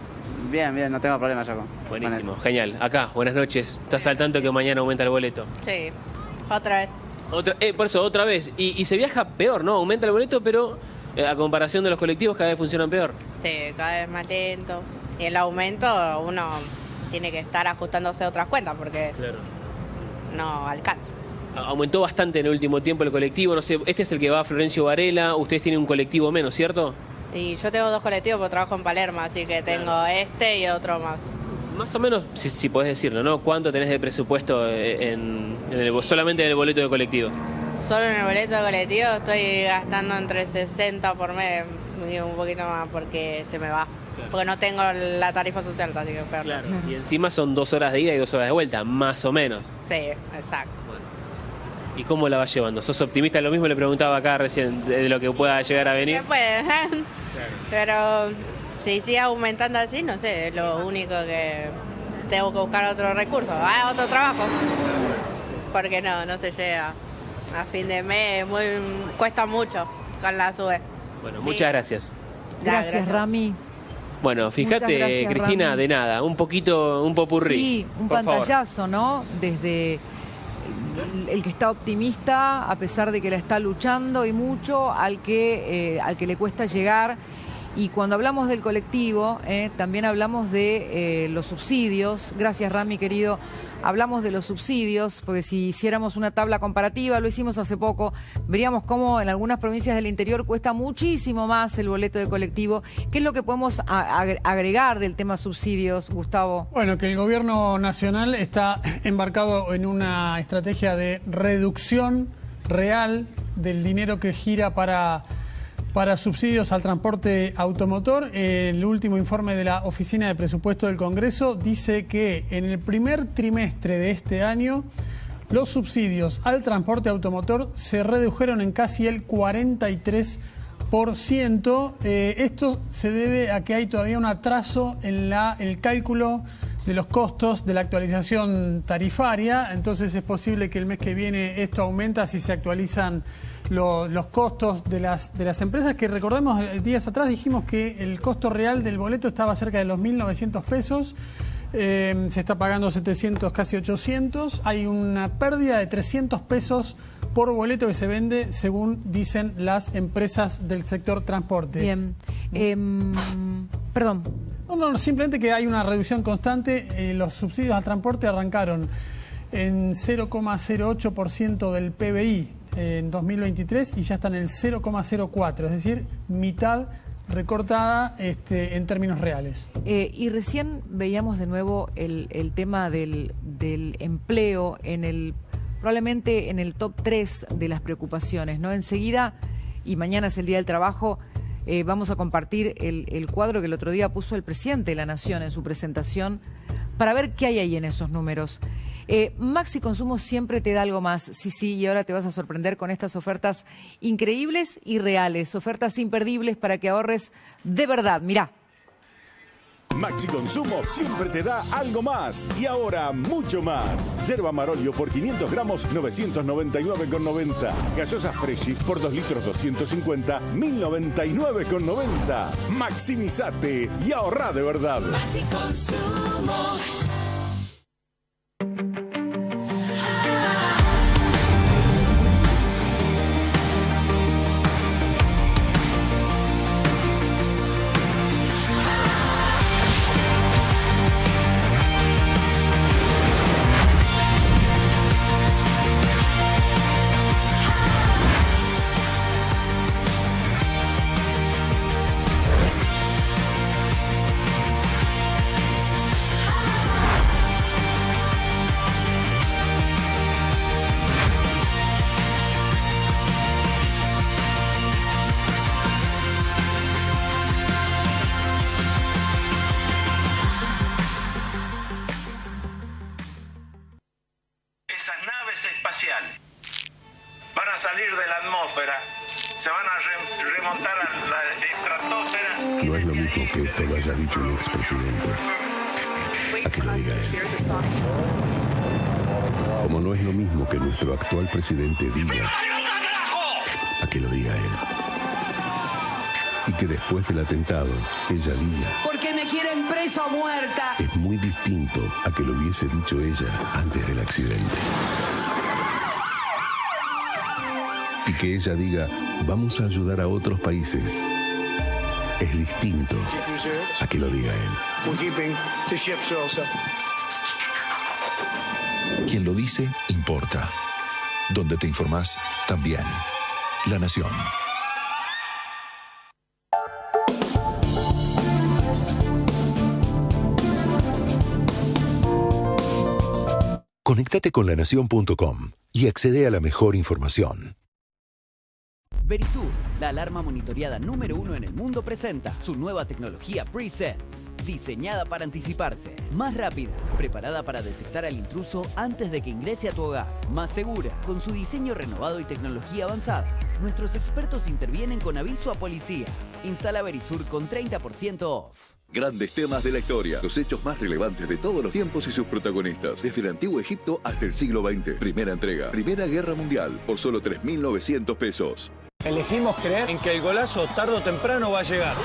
Bien, bien, no tengo problema yo Buenísimo, genial. Acá, buenas noches. ¿Estás al tanto que mañana aumenta el boleto? Sí, otra vez. Por eso, otra vez. Y se viaja peor, ¿no? Aumenta el boleto, pero a comparación de los colectivos cada vez funcionan peor. Sí, cada vez más lento. Y el aumento uno tiene que estar ajustándose a otras cuentas porque no alcanza. Aumentó bastante en el último tiempo el colectivo. No sé, este es el que va a Florencio Varela. Ustedes tienen un colectivo menos, ¿cierto? Y yo tengo 2 colectivos porque trabajo en Palermo, así que tengo este y otro más. Más o menos, si podés decirlo, ¿no? ¿Cuánto tenés de presupuesto solamente en el boleto de colectivos? Solo en el boleto de colectivo estoy gastando entre 60 por mes y un poquito más porque se me va. Porque no tengo la tarifa social, así que peor. Claro. Y encima son 2 horas de ida y 2 horas de vuelta, más o menos. Sí, exacto. ¿Y cómo la vas llevando? ¿Sos optimista? Lo mismo le preguntaba acá recién, de lo que pueda llegar a venir. Se puede, pero si sigue aumentando así, no sé, es lo único que tengo que buscar otro recurso, otro trabajo. Porque no se llega a fin de mes, cuesta mucho con la SUBE. Bueno, muchas gracias. Gracias, Rami. Bueno, fíjate, gracias, Cristina, Rami. de nada, un popurrí. Sí, un pantallazo, ¿no? Desde el que está optimista, a pesar de que la está luchando y mucho, al que le cuesta llegar. Y cuando hablamos del colectivo, también hablamos de los subsidios. Gracias, Rami, querido. Hablamos de los subsidios, porque si hiciéramos una tabla comparativa, lo hicimos hace poco, veríamos cómo en algunas provincias del interior cuesta muchísimo más el boleto de colectivo. ¿Qué es lo que podemos agregar del tema subsidios, Gustavo? Bueno, que el gobierno nacional está embarcado en una estrategia de reducción real del dinero que gira para subsidios al transporte automotor. El último informe de la Oficina de Presupuesto del Congreso dice que en el primer trimestre de este año los subsidios al transporte automotor se redujeron en casi el 43%. Esto se debe a que hay todavía un atraso en el cálculo de los costos de la actualización tarifaria. Entonces es posible que el mes que viene esto aumenta si se actualizan los costos de las empresas, que recordemos, días atrás dijimos que el costo real del boleto estaba cerca de los 1.900 pesos, se está pagando 700, casi 800, hay una pérdida de 300 pesos por boleto que se vende, según dicen las empresas del sector transporte. Bien, perdón. No, simplemente que hay una reducción constante. Los subsidios al transporte arrancaron en 0,08% del PBI en 2023 y ya están en el 0,04, es decir, mitad recortada en términos reales. Y recién veíamos de nuevo el tema del empleo probablemente en el top 3 de las preocupaciones, ¿no? Enseguida, y mañana es el Día del Trabajo, vamos a compartir el cuadro que el otro día puso el presidente de la Nación en su presentación para ver qué hay ahí en esos números. Maxi Consumo siempre te da algo más. Sí, y ahora te vas a sorprender con estas ofertas increíbles y reales, ofertas imperdibles para que ahorres de verdad. Mirá. Maxi Consumo siempre te da algo más. Y ahora, mucho más. Yerba Marolio por 500 gramos, 999,90. Gaseosas Freshy por 2 litros 250, 1099,90. Maximizate y ahorra de verdad. Maxi Consumo. Van a salir de la atmósfera, se van a remontar a la estratosfera. No es lo mismo que esto lo haya dicho un expresidente, a que lo diga él. Como no es lo mismo que nuestro actual presidente diga, a que lo diga él. Y que después del atentado, ella diga. Porque me quieren presa o muerta. Es muy distinto a que lo hubiese dicho ella antes del accidente. Y que ella diga, vamos a ayudar a otros países, es distinto a que lo diga él. Quien lo dice, importa. Donde te informás, también. La Nación. Conéctate con lanación.com y accede a la mejor información. Verisur, la alarma monitoreada número 1 en el mundo, presenta su nueva tecnología Pre-Sense, diseñada para anticiparse, más rápida, preparada para detectar al intruso antes de que ingrese a tu hogar, más segura, con su diseño renovado y tecnología avanzada. Nuestros expertos intervienen con aviso a policía. Instala Verisur con 30% off. Grandes temas de la historia, los hechos más relevantes de todos los tiempos y sus protagonistas, desde el antiguo Egipto hasta el siglo XX. Primera entrega, Primera Guerra Mundial, por solo 3.900 pesos. Elegimos creer en que el golazo tarde o temprano va a llegar.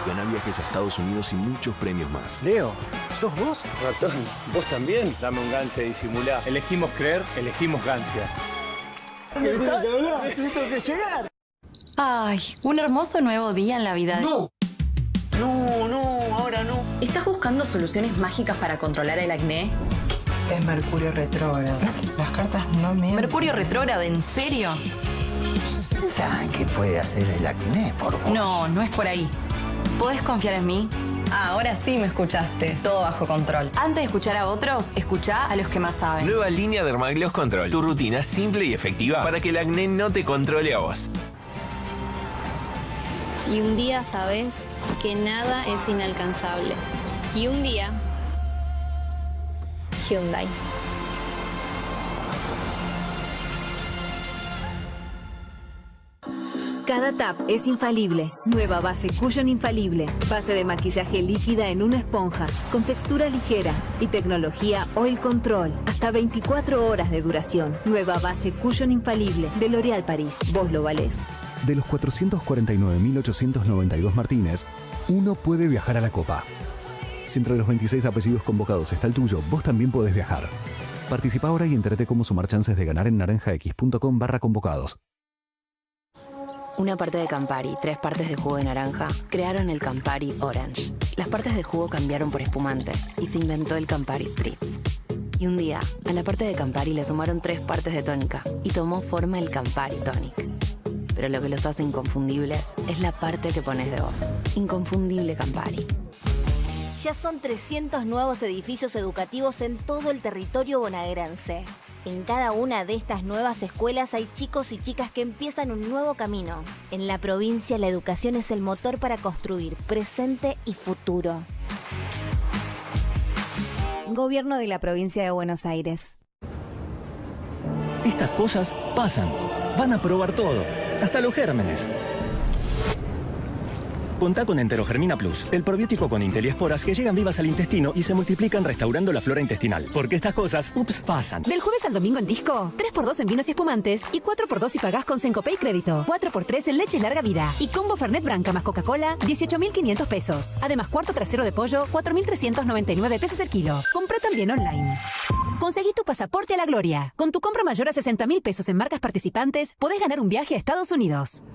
Gana viajes a Estados Unidos y muchos premios más. Leo, ¿sos vos? Ratón, ¿vos también? Dame un Gancia y disimulá. Elegimos creer, elegimos Gancia. Necesito que llegar. Ay, un hermoso nuevo día en la vida de... No, ahora no. ¿Estás buscando soluciones mágicas para controlar el acné? Es Mercurio retrógrado. Las cartas no me... ¿Mercurio retrógrado? ¿En serio? ¿Saben qué puede hacer el acné por vos? No es por ahí. ¿Podés confiar en mí? Ahora sí me escuchaste. Todo bajo control. Antes de escuchar a otros, escuchá a los que más saben. Nueva línea Dermagloss Control. Tu rutina simple y efectiva para que el acné no te controle a vos. Y un día sabes que nada es inalcanzable. Y un día, Hyundai. Cada tap es infalible. Nueva base Cushion infalible. Base de maquillaje líquida en una esponja, con textura ligera y tecnología Oil Control. Hasta 24 horas de duración. Nueva base Cushion infalible de L'Oréal Paris. Vos lo valés. De los 449.892 Martínez, uno puede viajar a la Copa. Si entre los 26 apellidos convocados está el tuyo, vos también podés viajar. Participa ahora y entérate cómo sumar chances de ganar en naranjax.com/convocados. Una parte de Campari, 3 partes de jugo de naranja, crearon el Campari Orange. Las partes de jugo cambiaron por espumante y se inventó el Campari Spritz. Y un día, a la parte de Campari le sumaron 3 partes de tónica y tomó forma el Campari Tonic. Pero lo que los hace inconfundibles es la parte que pones de vos. Inconfundible Campari. Ya son 300 nuevos edificios educativos en todo el territorio bonaerense. En cada una de estas nuevas escuelas hay chicos y chicas que empiezan un nuevo camino. En la provincia, la educación es el motor para construir presente y futuro. Gobierno de la Provincia de Buenos Aires. Estas cosas pasan. Van a probar todo, hasta los gérmenes. Contá con Enterogermina Plus, el probiótico con inteliesporas que llegan vivas al intestino y se multiplican restaurando la flora intestinal. Porque estas cosas, pasan. Del jueves al domingo en Disco, 3x2 en vinos y espumantes y 4x2 si pagás con Sencopay Crédito. 4x3 en leches larga vida. Y combo Fernet Branca más Coca-Cola, 18.500 pesos. Además, cuarto trasero de pollo, 4.399 pesos el kilo. Comprá también online. Conseguí tu pasaporte a la gloria. Con tu compra mayor a 60.000 pesos en marcas participantes, podés ganar un viaje a Estados Unidos.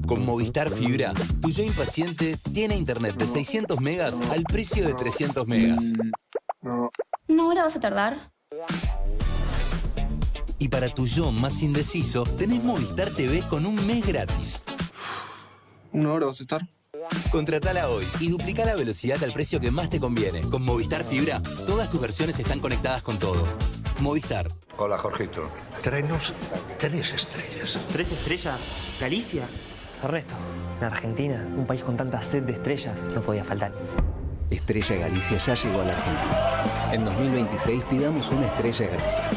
Con Movistar Fibra, tu yo impaciente tiene internet de 600 megas al precio de 300 megas. ¿Una hora vas a tardar? Y para tu yo más indeciso, tenés Movistar TV con un mes gratis. ¿Una hora vas a estar? Contratala hoy y duplica la velocidad al precio que más te conviene. Con Movistar Fibra, todas tus versiones están conectadas con todo. Movistar. Hola, Jorgito. Tráenos 3 estrellas. ¿3 estrellas? ¿Galicia? Ernesto, en Argentina, un país con tanta sed de estrellas, no podía faltar. Estrella Galicia ya llegó a la Argentina. En 2026 pidamos una Estrella Galicia.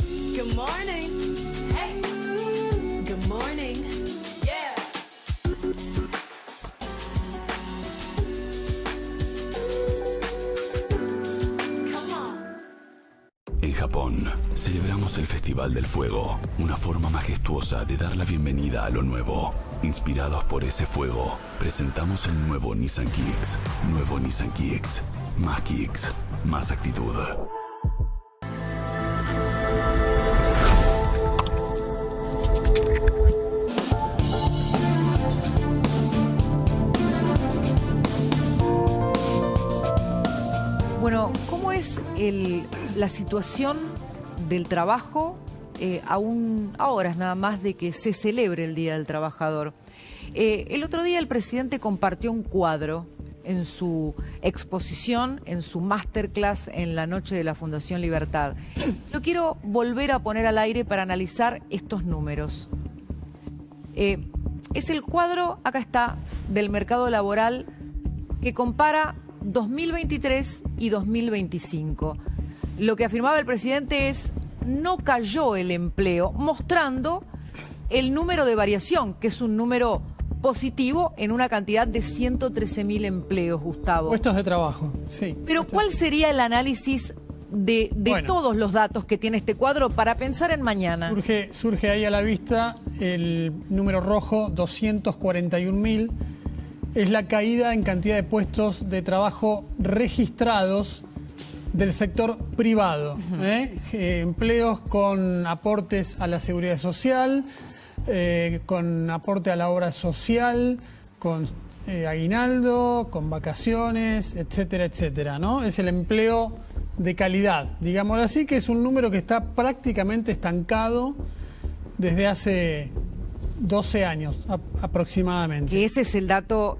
Good morning. Hey. Good morning. Yeah. Come on. En Japón, celebramos el Festival del Fuego, una forma majestuosa de dar la bienvenida a lo nuevo. Inspirados por ese fuego, presentamos el nuevo Nissan Kicks. Nuevo Nissan Kicks. Más kicks, más actitud. Bueno, ¿cómo es la situación del trabajo a horas nada más de que se celebre el Día del Trabajador? El otro día el presidente compartió un cuadro en su exposición, en su masterclass en la noche de la Fundación Libertad. Lo quiero volver a poner al aire para analizar estos números. Es el cuadro, acá está, del mercado laboral que compara 2023 y 2025. Lo que afirmaba el presidente es: no cayó el empleo, mostrando el número de variación, que es un número positivo en una cantidad de 113.000 empleos, Gustavo. Puestos de trabajo, sí. Pero ¿cuál sería el análisis de todos los datos que tiene este cuadro para pensar en mañana? Surge ahí a la vista el número rojo, 241.000. Es la caída en cantidad de puestos de trabajo registrados del sector privado. Empleos con aportes a la seguridad social, con aporte a la obra social, con aguinaldo, con vacaciones, etcétera, etcétera, ¿no? Es el empleo de calidad, digámoslo así, que es un número que está prácticamente estancado desde hace 12 años aproximadamente. Que ese es el dato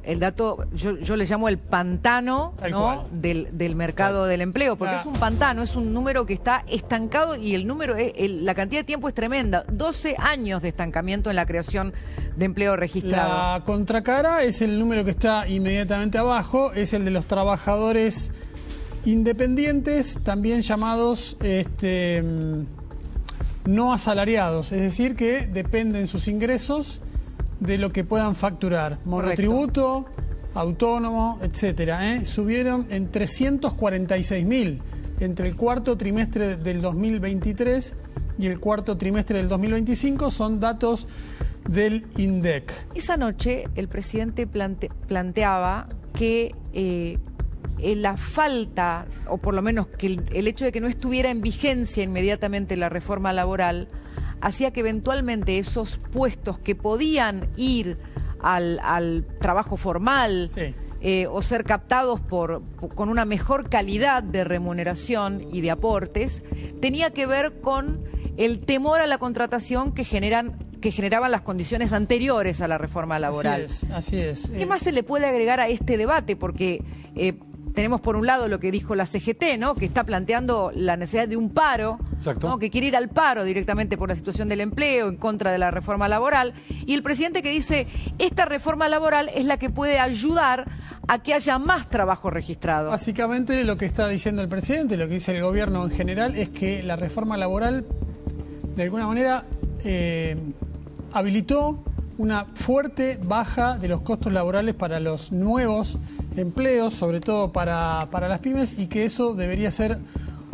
yo le llamo el pantano, ¿no? del mercado del empleo, porque es un pantano, es un número que está estancado y el número, la cantidad de tiempo es tremenda. 12 años de estancamiento en la creación de empleo registrado. La contracara es el número que está inmediatamente abajo, es el de los trabajadores independientes, también llamados no asalariados, es decir, que dependen sus ingresos de lo que puedan facturar. Monotributo, autónomo, etcétera. Subieron en 346.000 entre el cuarto trimestre del 2023 y el cuarto trimestre del 2025, son datos del INDEC. Esa noche el presidente planteaba que la falta, o por lo menos que el hecho de que no estuviera en vigencia inmediatamente la reforma laboral, hacía que eventualmente esos puestos que podían ir al trabajo formal, o ser captados con una mejor calidad de remuneración y de aportes, tenía que ver con el temor a la contratación que generan que generaban las condiciones anteriores a la reforma laboral. Así es. ¿Qué más se le puede agregar a este debate? Porque tenemos por un lado lo que dijo la CGT, ¿no? Que está planteando la necesidad de un paro, ¿no? Que quiere ir al paro directamente por la situación del empleo, en contra de la reforma laboral. Y el presidente que dice, esta reforma laboral es la que puede ayudar a que haya más trabajo registrado. Básicamente lo que está diciendo el presidente, lo que dice el gobierno en general, es que la reforma laboral, de alguna manera, habilitó una fuerte baja de los costos laborales para los nuevos empleos, sobre todo para las pymes, y que eso debería ser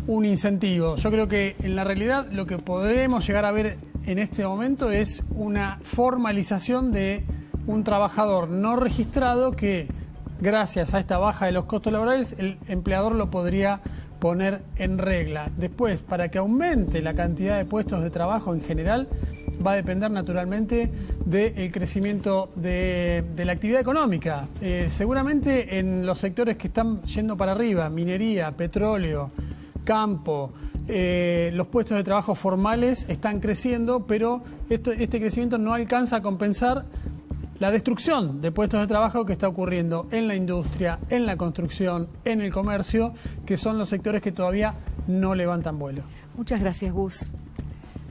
un incentivo. Yo creo que en la realidad lo que podremos llegar a ver en este momento es una formalización de un trabajador no registrado que, gracias a esta baja de los costos laborales, el empleador lo podría poner en regla. Después, para que aumente la cantidad de puestos de trabajo en general, va a depender naturalmente del crecimiento de la actividad económica. Seguramente en los sectores que están yendo para arriba, minería, petróleo, campo, los puestos de trabajo formales están creciendo, pero este crecimiento no alcanza a compensar la destrucción de puestos de trabajo que está ocurriendo en la industria, en la construcción, en el comercio, que son los sectores que todavía no levantan vuelo. Muchas gracias, Gus.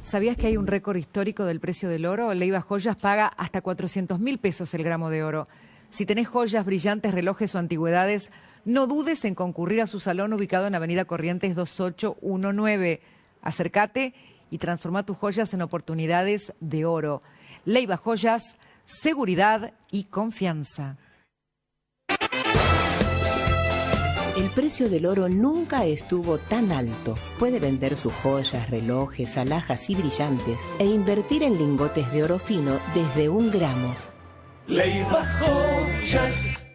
¿Sabías que hay un récord histórico del precio del oro? Leiva Joyas paga hasta 400.000 pesos el gramo de oro. Si tenés joyas, brillantes, relojes o antigüedades, no dudes en concurrir a su salón ubicado en Avenida Corrientes 2819. Acércate y transforma tus joyas en oportunidades de oro. Leiva Joyas, seguridad y confianza. El precio del oro nunca estuvo tan alto. Puede vender sus joyas, relojes, alhajas y brillantes e invertir en lingotes de oro fino desde 1 gramo. Leiva Joyas.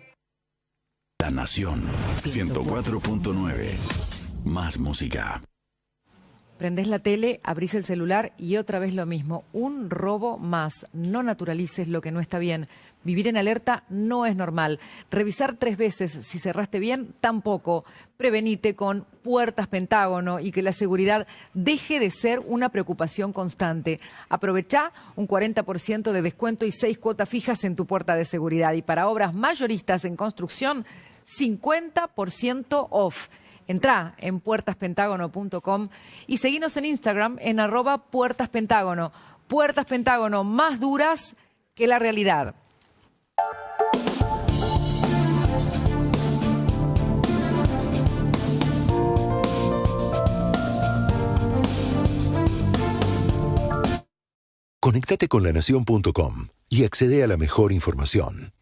La Nación 104.9. Más música. Prendés la tele, abrís el celular y otra vez lo mismo. Un robo más. No naturalices lo que no está bien. Vivir en alerta no es normal. Revisar 3 veces si cerraste bien, tampoco. Prevenite con Puertas Pentágono y que la seguridad deje de ser una preocupación constante. Aprovechá un 40% de descuento y 6 cuotas fijas en tu puerta de seguridad. Y para obras mayoristas en construcción, 50% off. Entrá en puertaspentágono.com y seguinos en Instagram en @puertaspentágono. Puertas Pentágono, más duras que la realidad. Conéctate con lanación.com y accede a la mejor información.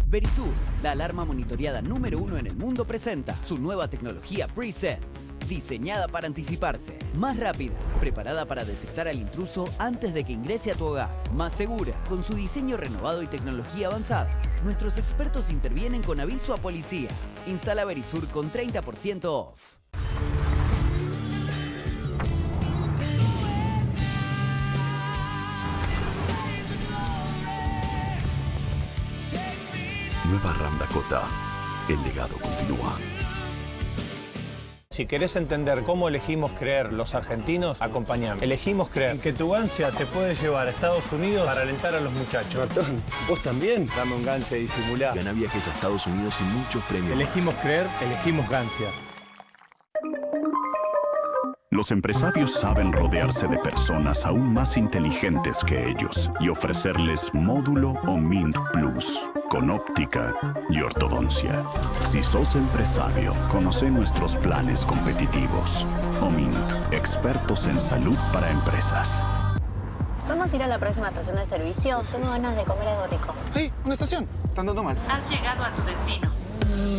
Verisur, la alarma monitoreada número 1 en el mundo, presenta su nueva tecnología Pre-Sense, diseñada para anticiparse, más rápida, preparada para detectar al intruso antes de que ingrese a tu hogar, más segura, con su diseño renovado y tecnología avanzada. Nuestros expertos intervienen con aviso a policía. Instala Verisur con 30% off. Nueva Ram Dakota. El legado continúa. Si querés entender cómo elegimos creer los argentinos, acompañame. Elegimos creer que tu gancia te puede llevar a Estados Unidos para alentar a los muchachos. Ratón, ¿vos también? Dame un gancia y disimulá. Gana viajes a Estados Unidos y muchos premios. Elegimos creer, elegimos gancia. Los empresarios saben rodearse de personas aún más inteligentes que ellos y ofrecerles Módulo o Mint Plus con óptica y ortodoncia. Si sos empresario, conoce nuestros planes competitivos. OMINT, expertos en salud para empresas. Vamos a ir a la próxima estación de servicio. Tengo ganas de comer algo rico. ¡Hey! Una estación. Está andando mal. Has llegado a tu destino.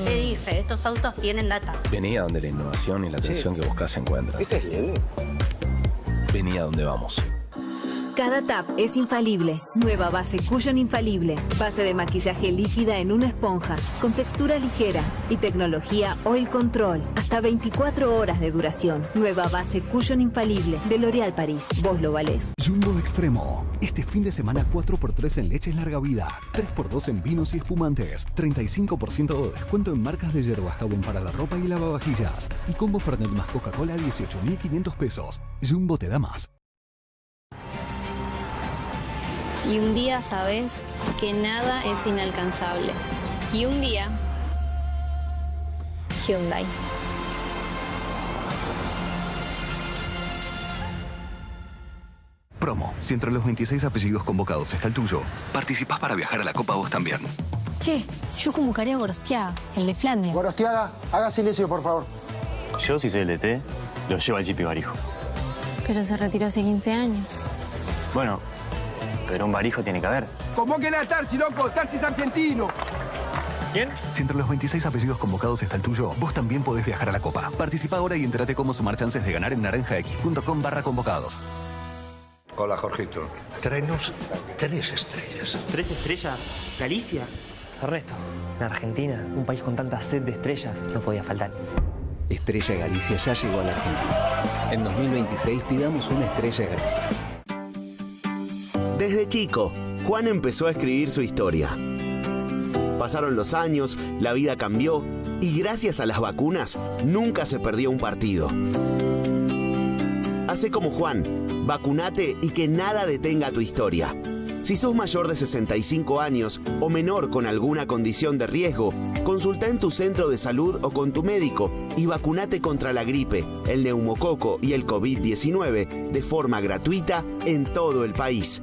Te dije, estos autos tienen data. Vení a donde la innovación y la atención que buscas se encuentran. ¿Ese es leve? Vení a donde vamos. Cada tap es infalible. Nueva base Cushion infalible. Base de maquillaje líquida en una esponja, con textura ligera y tecnología Oil Control. Hasta 24 horas de duración. Nueva base Cushion infalible de L'Oréal París. Vos lo valés. Jumbo Extremo. Este fin de semana 4x3 en leches larga vida. 3x2 en vinos y espumantes. 35% de descuento en marcas de yerba, jabón para la ropa y lavavajillas. Y combo Fernet más Coca-Cola a 18.500 pesos. Jumbo te da más. Y un día sabes que nada es inalcanzable. Y un día, Hyundai. Promo. Si entre los 26 apellidos convocados está el tuyo, participás para viajar a la Copa vos también. Che, yo convocaría a Gorostiaga, el de Flandes. Gorostiaga, haga silencio, por favor. Yo, si soy el DT, lo llevo al Chipi Barijo. Pero se retiró hace 15 años. Bueno, pero un Barijo tiene que haber. Convoquen a Tarsi, loco. Tarsi es argentino. ¿Quién? Si entre los 26 apellidos convocados está el tuyo, vos también podés viajar a la Copa. Participa ahora y entérate cómo sumar chances de ganar en naranjax.com/convocados. Hola, Jorgito. Tráenos 3 estrellas. ¿3 estrellas? ¿Galicia? Ernesto, en Argentina, un país con tanta sed de estrellas, no podía faltar. Estrella Galicia ya llegó a la Argentina. En 2026 pidamos una Estrella Galicia. Desde chico, Juan empezó a escribir su historia. Pasaron los años, la vida cambió y gracias a las vacunas nunca se perdió un partido. Hacé como Juan, vacunate y que nada detenga tu historia. Si sos mayor de 65 años o menor con alguna condición de riesgo, consulta en tu centro de salud o con tu médico y vacunate contra la gripe, el neumococo y el COVID-19 de forma gratuita en todo el país.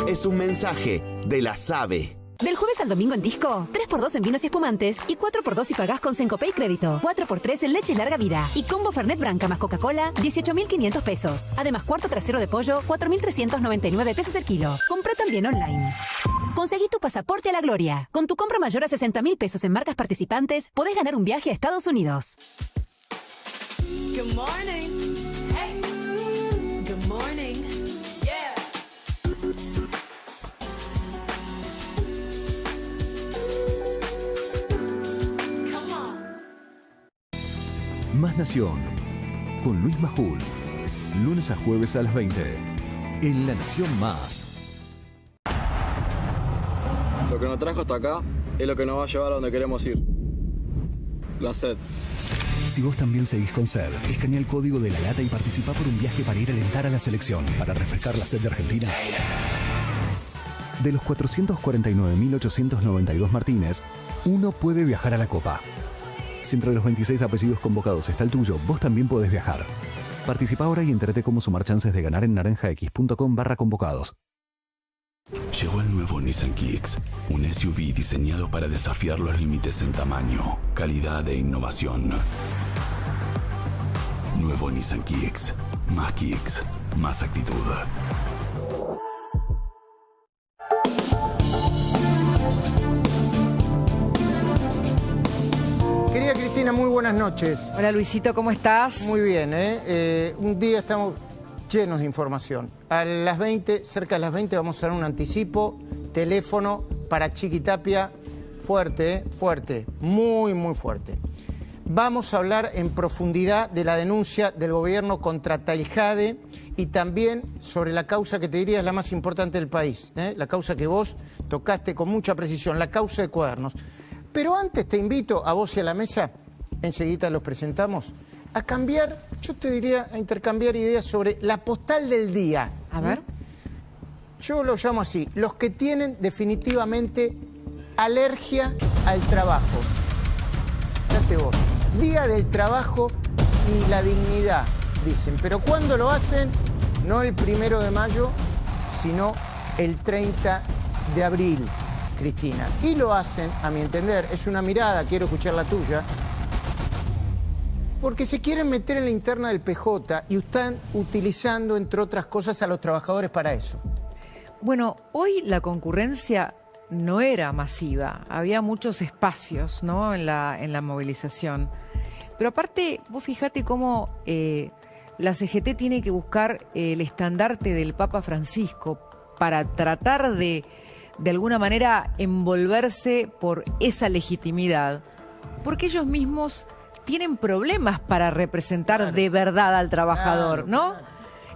Es un mensaje de la SABE. Del jueves al domingo en Disco, 3x2 en vinos y espumantes y 4x2 si pagás con Sencopay Crédito. 4x3 en leche larga vida. Y combo Fernet Branca más Coca-Cola, 18.500 pesos. Además, cuarto trasero de pollo, 4.399 pesos el kilo. Compra también online. Conseguí tu pasaporte a la gloria. Con tu compra mayor a 60.000 pesos en marcas participantes, podés ganar un viaje a Estados Unidos. Good morning. Hey. Good morning. Yeah. Come on. Más Nación. Con Luis Majul. Lunes a jueves a las 20. En La Nación Más. Lo que nos trajo hasta acá es lo que nos va a llevar a donde queremos ir. La sed. Si vos también seguís con sed, escanea el código de la lata y participá por un viaje para ir a alentar a la selección, para refrescar la sed de Argentina. De los 449.892 Martínez, uno puede viajar a la Copa. Si entre los 26 apellidos convocados está el tuyo, vos también podés viajar. Participa ahora y entérate cómo sumar chances de ganar en naranjax.com/convocados. Llegó el nuevo Nissan Kicks, un SUV diseñado para desafiar los límites en tamaño, calidad e innovación. Nuevo Nissan Kicks, más actitud. Querida Cristina, muy buenas noches. Hola Luisito, ¿cómo estás? Muy bien, un día estamos llenos de información. A las 20, cerca de las 20, vamos a dar un anticipo, teléfono para Chiquitapia, fuerte, fuerte, muy, muy fuerte. Vamos a hablar en profundidad de la denuncia del gobierno contra Tailhade y también sobre la causa que te diría es la más importante del país, la causa que vos tocaste con mucha precisión, la causa de Cuadernos. Pero antes te invito a vos y a la mesa, enseguida los presentamos, a cambiar, yo te diría, a intercambiar ideas sobre la postal del día. A ver. Yo lo llamo así, los que tienen definitivamente alergia al trabajo. Fíjate vos, Día del Trabajo y la Dignidad, dicen. Pero ¿cuándo lo hacen? No el 1 de mayo, sino el 30 de abril, Cristina. Y lo hacen, a mi entender, es una mirada, quiero escuchar la tuya, porque se quieren meter en la interna del PJ y están utilizando, entre otras cosas, a los trabajadores para eso. Bueno, hoy la concurrencia no era masiva, había muchos espacios, ¿no?, en la movilización. Pero aparte, vos fijate cómo la CGT tiene que buscar el estandarte del Papa Francisco para tratar de alguna manera envolverse por esa legitimidad, porque ellos mismos tienen problemas para representar de verdad al trabajador, ¿no?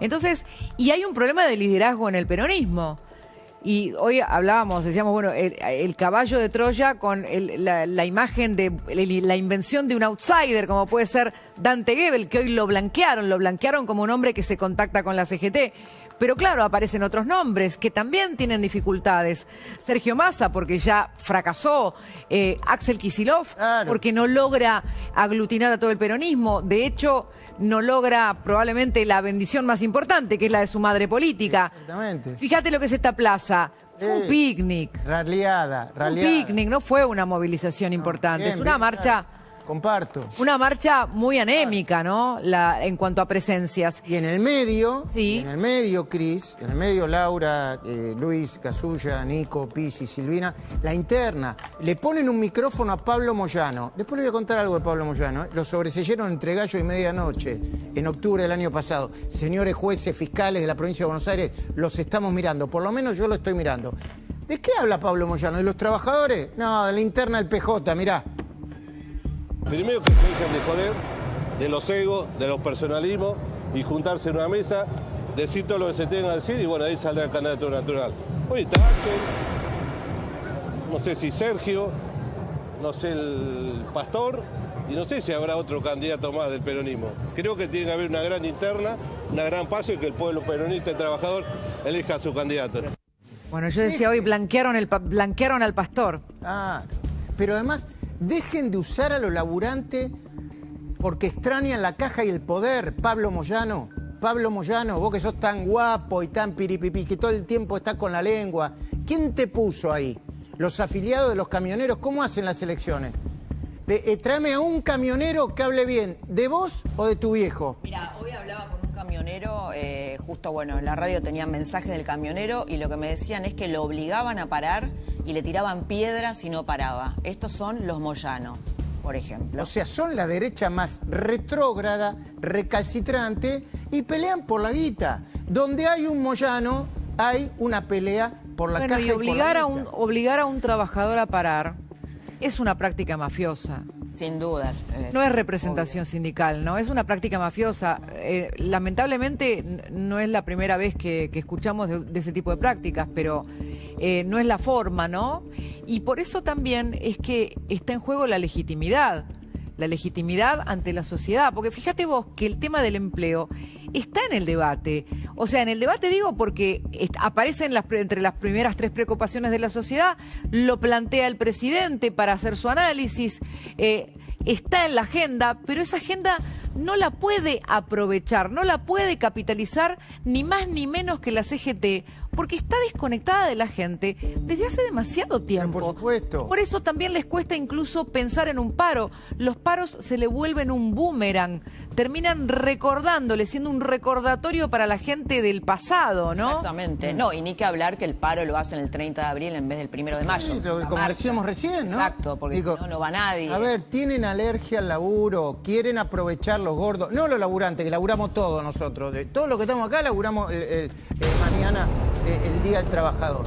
Entonces, y hay un problema de liderazgo en el peronismo. Y hoy hablábamos, decíamos, bueno, el caballo de Troya con la imagen de la invención de un outsider, como puede ser Dante Gebel, que hoy lo blanquearon como un hombre que se contacta con la CGT. Pero claro, aparecen otros nombres que también tienen dificultades. Sergio Massa, porque ya fracasó. Axel Kicillof, porque no logra aglutinar a todo el peronismo. De hecho, no logra probablemente la bendición más importante, que es la de su madre política. Exactamente. Fíjate lo que es esta plaza. Fue un picnic. Raleada. Un picnic, no fue una movilización importante. bien, es una bien, marcha... Comparto. Una marcha muy anémica, ¿no? En cuanto a presencias. Y en el medio, sí. En el medio, Cris, en el medio Laura, Luis, Casulla, Nico, Pisi, Silvina, la interna. Le ponen un micrófono a Pablo Moyano. Después le voy a contar algo de Pablo Moyano. Lo sobreseyeron entre gallo y medianoche, en octubre del año pasado. Señores jueces, fiscales de la provincia de Buenos Aires, los estamos mirando. Por lo menos yo lo estoy mirando. ¿De qué habla Pablo Moyano? ¿De los trabajadores? No, de la interna del PJ, mirá. Primero que se dejen de joder, de los egos, de los personalismos y juntarse en una mesa, decir todo lo que se tenga que decir y bueno, ahí saldrá el candidato natural. Hoy está Axel, no sé si Sergio, no sé el Pastor y no sé si habrá otro candidato más del peronismo. Creo que tiene que haber una gran interna, una gran paso y que el pueblo peronista y trabajador elija a su candidato. Bueno, yo decía hoy blanquearon al Pastor. Ah, pero además... Dejen de usar a los laburantes porque extrañan la caja y el poder. Pablo Moyano, vos que sos tan guapo y tan piripipi, que todo el tiempo estás con la lengua. ¿Quién te puso ahí? Los afiliados de los camioneros, ¿cómo hacen las elecciones? Tráeme a un camionero que hable bien, ¿de vos o de tu viejo? Mira, hoy hablaba con un camionero, justo bueno, en la radio tenían mensajes del camionero y lo que me decían es que lo obligaban a parar y le tiraban piedras si no paraba. Estos son los Moyano, por ejemplo. O sea, son la derecha más retrógrada, recalcitrante y pelean por la guita. Donde hay un Moyano, hay una pelea por la caja y obligar por la guita. obligar a un trabajador a parar es una práctica mafiosa. Sin dudas. No es representación sindical, ¿no? Es una práctica mafiosa. Lamentablemente no es la primera vez que escuchamos de ese tipo de prácticas, pero no es la forma, ¿no? Y por eso también es que está en juego la legitimidad ante la sociedad. Porque fíjate vos que el tema del empleo está en el debate. O sea, en el debate digo porque aparece entre las primeras 3 preocupaciones de la sociedad, lo plantea el presidente para hacer su análisis, está en la agenda, pero esa agenda no la puede aprovechar, no la puede capitalizar ni más ni menos que la CGT, porque está desconectada de la gente desde hace demasiado tiempo. Por supuesto. Por eso también les cuesta incluso pensar en un paro. Los paros se le vuelven un boomerang, terminan recordándole, siendo un recordatorio para la gente del pasado, ¿no? Exactamente. No, y ni que hablar que el paro lo hacen el 30 de abril en vez del 1 de mayo. Sí, como decíamos recién, ¿no? Exacto, porque si no va nadie. A ver, tienen alergia al laburo, quieren aprovechar los gordos, no los laburantes, que laburamos todos nosotros. Todos los que estamos acá laburamos mañana el Día del Trabajador.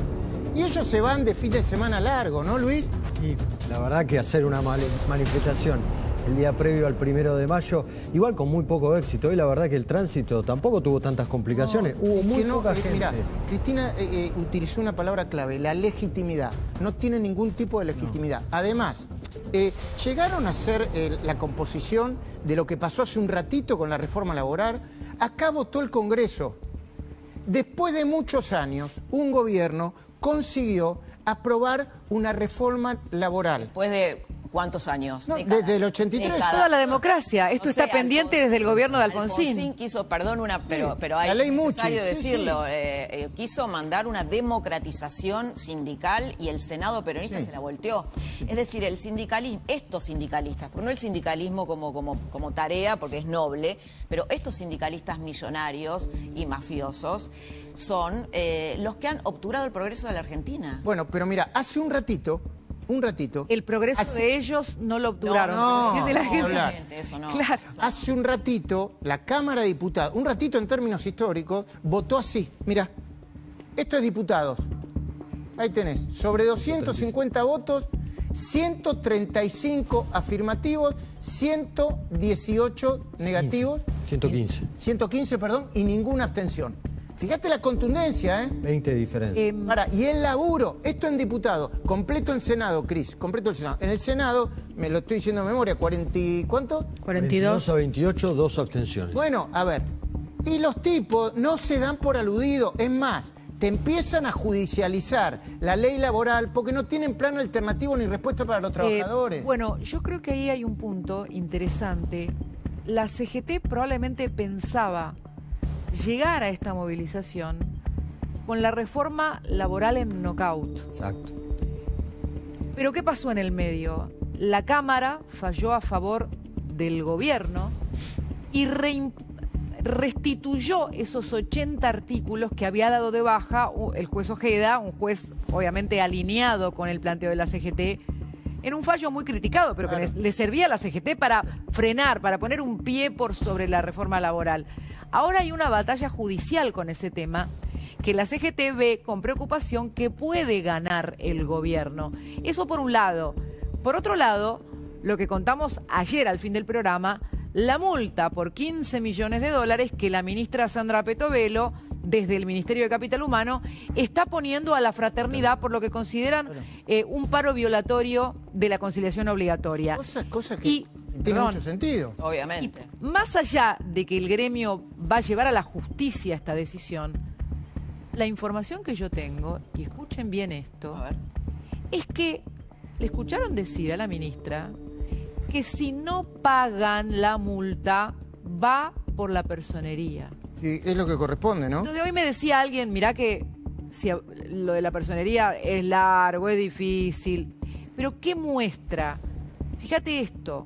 Y ellos se van de fin de semana largo, ¿no, Luis? Y la verdad que hacer una manifestación el día previo al 1 de mayo, igual con muy poco éxito. Y la verdad que el tránsito tampoco tuvo tantas complicaciones. Hubo muy poca gente. Mirá, Cristina utilizó una palabra clave, la legitimidad. No tiene ningún tipo de legitimidad. No. Además, llegaron a hacer la composición de lo que pasó hace un ratito con la reforma laboral. Acá votó el Congreso. Después de muchos años, un gobierno consiguió aprobar una reforma laboral. Después de ¿cuántos años? No, desde el 83. Toda la democracia. Esto está pendiente desde el gobierno de Alfonsín. Alfonsín quiso, perdón, pero hay necesario decirlo, quiso mandar una democratización sindical y el Senado peronista se la volteó. Es decir, el sindicalismo, estos sindicalistas, porque no el sindicalismo como tarea, porque es noble, pero estos sindicalistas millonarios y mafiosos son los que han obturado el progreso de la Argentina. Bueno, pero mira, hace un ratito... El progreso de ellos no lo obturaron. Eso no. Claro. Hace un ratito, la Cámara de Diputados, un ratito en términos históricos, votó así. Mira, esto es diputados. Ahí tenés, sobre 250 votos, 135 afirmativos, 118 negativos. 115, perdón, y ninguna abstención. Fíjate la contundencia, ¿eh? 20 de diferencia. Y el laburo, esto en diputado, completo en Senado, Cris, completo en Senado. En el Senado, me lo estoy diciendo de memoria, ¿40 y cuánto? 42 a 28, 2 abstenciones. Bueno, a ver, Y los tipos no se dan por aludidos. Es más, te empiezan a judicializar la ley laboral porque no tienen plan alternativo ni respuesta para los trabajadores. Bueno, yo creo que ahí hay un punto interesante. La CGT probablemente pensaba llegar a esta movilización con la reforma laboral en knockout. Exacto. Pero ¿qué pasó en el medio? La Cámara falló a favor del gobierno y restituyó esos 80 artículos que había dado de baja el juez Ojeda, un juez obviamente alineado con el planteo de la CGT, en un fallo muy criticado, pero que le servía a la CGT para frenar, para poner un pie por sobre la reforma laboral. Ahora hay una batalla judicial con ese tema que la CGT ve con preocupación que puede ganar el gobierno. Eso por un lado. Por otro lado, lo que contamos ayer al fin del programa, la multa por 15 millones de dólares que la ministra Sandra Petovelo, desde el Ministerio de Capital Humano, está poniendo a la fraternidad por lo que consideran un paro violatorio de la conciliación obligatoria. Cosa que tiene mucho sentido. Obviamente. Y más allá de que el gremio va a llevar a la justicia esta decisión, la información que yo tengo, y escuchen bien esto, es que le escucharon decir a la ministra que si no pagan la multa, va por la personería. Y es lo que corresponde, ¿no? Entonces hoy me decía alguien, mirá que si lo de la personería es largo, es difícil, pero ¿qué muestra? Fíjate esto,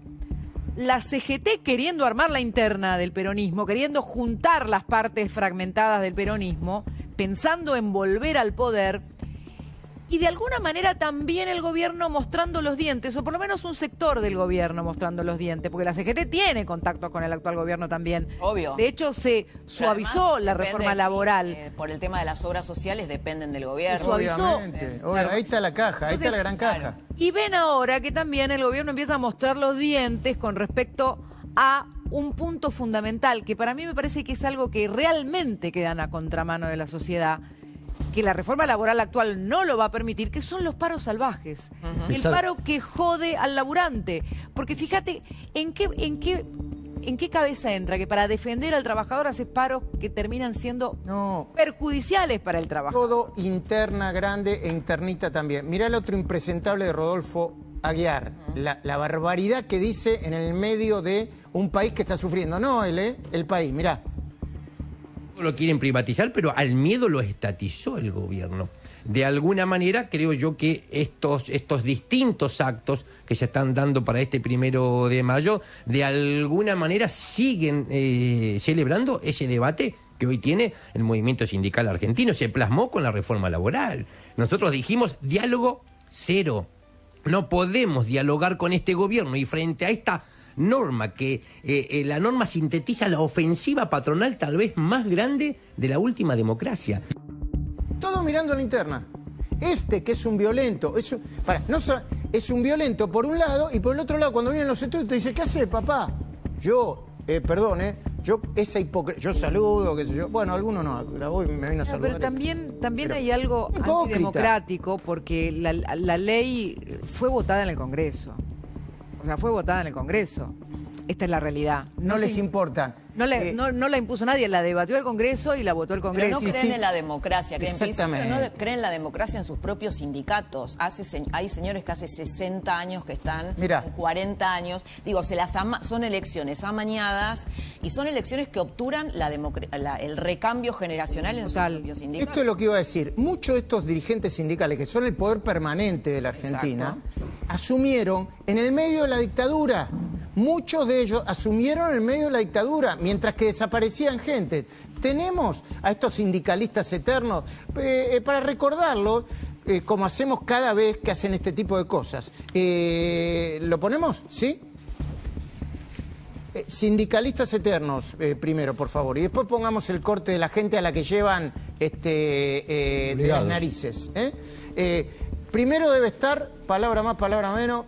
la CGT queriendo armar la interna del peronismo, queriendo juntar las partes fragmentadas del peronismo, pensando en volver al poder, y de alguna manera también el gobierno mostrando los dientes, o por lo menos un sector del gobierno mostrando los dientes, porque la CGT tiene contacto con el actual gobierno también. Obvio. De hecho, se suavizó la reforma laboral. Por el tema de las obras sociales dependen del gobierno. Se suavizó. Ahí está la caja, ahí está la gran caja. Y ven ahora que también el gobierno empieza a mostrar los dientes con respecto a un punto fundamental, que para mí me parece que es algo que realmente queda a contramano de la sociedad, que la reforma laboral actual no lo va a permitir, que son los paros salvajes. El paro que jode al laburante. Porque fíjate, ¿en qué cabeza entra que para defender al trabajador haces paros que terminan siendo perjudiciales para el trabajador? Todo interna grande e internita también. Mirá el otro impresentable de Rodolfo Aguiar. La barbaridad que dice en el medio de un país que está sufriendo. No el país, mirá. Lo quieren privatizar, pero al miedo lo estatizó el gobierno. De alguna manera, creo yo que estos distintos actos que se están dando para este 1 de mayo, de alguna manera siguen celebrando ese debate que hoy tiene el movimiento sindical argentino. Se plasmó con la reforma laboral. Nosotros dijimos diálogo cero. No podemos dialogar con este gobierno, y frente a esta norma que la norma sintetiza la ofensiva patronal tal vez más grande de la última democracia. Todo mirando la interna. Que es un violento, es un violento por un lado, y por el otro lado cuando vienen los estudios te dice, ¿qué hace, papá? Yo, esa hipocresía, yo saludo, qué sé yo, bueno, algunos no, me vino a saludar. Pero también hay algo antidemocrático, porque la ley fue votada en el Congreso. O sea, fue votada en el Congreso. Esta es la realidad. No les importa. No la impuso nadie, la debatió el Congreso y la votó el Congreso. Pero no creen en la democracia, Exactamente. no creen en la democracia en sus propios sindicatos. Hay señores que hace 60 años que están, 40 años. Digo, son elecciones amañadas y son elecciones que obturan el recambio generacional en sus propios sindicatos. Esto es lo que iba a decir. Muchos de estos dirigentes sindicales, que son el poder permanente de la Argentina, asumieron en el medio de la dictadura. Muchos de ellos asumieron en el medio de la dictadura, mientras que desaparecían gente. Tenemos a estos sindicalistas eternos para recordarlos, como hacemos cada vez que hacen este tipo de cosas. ¿Lo ponemos? ¿Sí? Sindicalistas eternos, primero, por favor. Y después pongamos el corte de la gente a la que llevan de las narices. Primero debe estar, palabra más, palabra menos,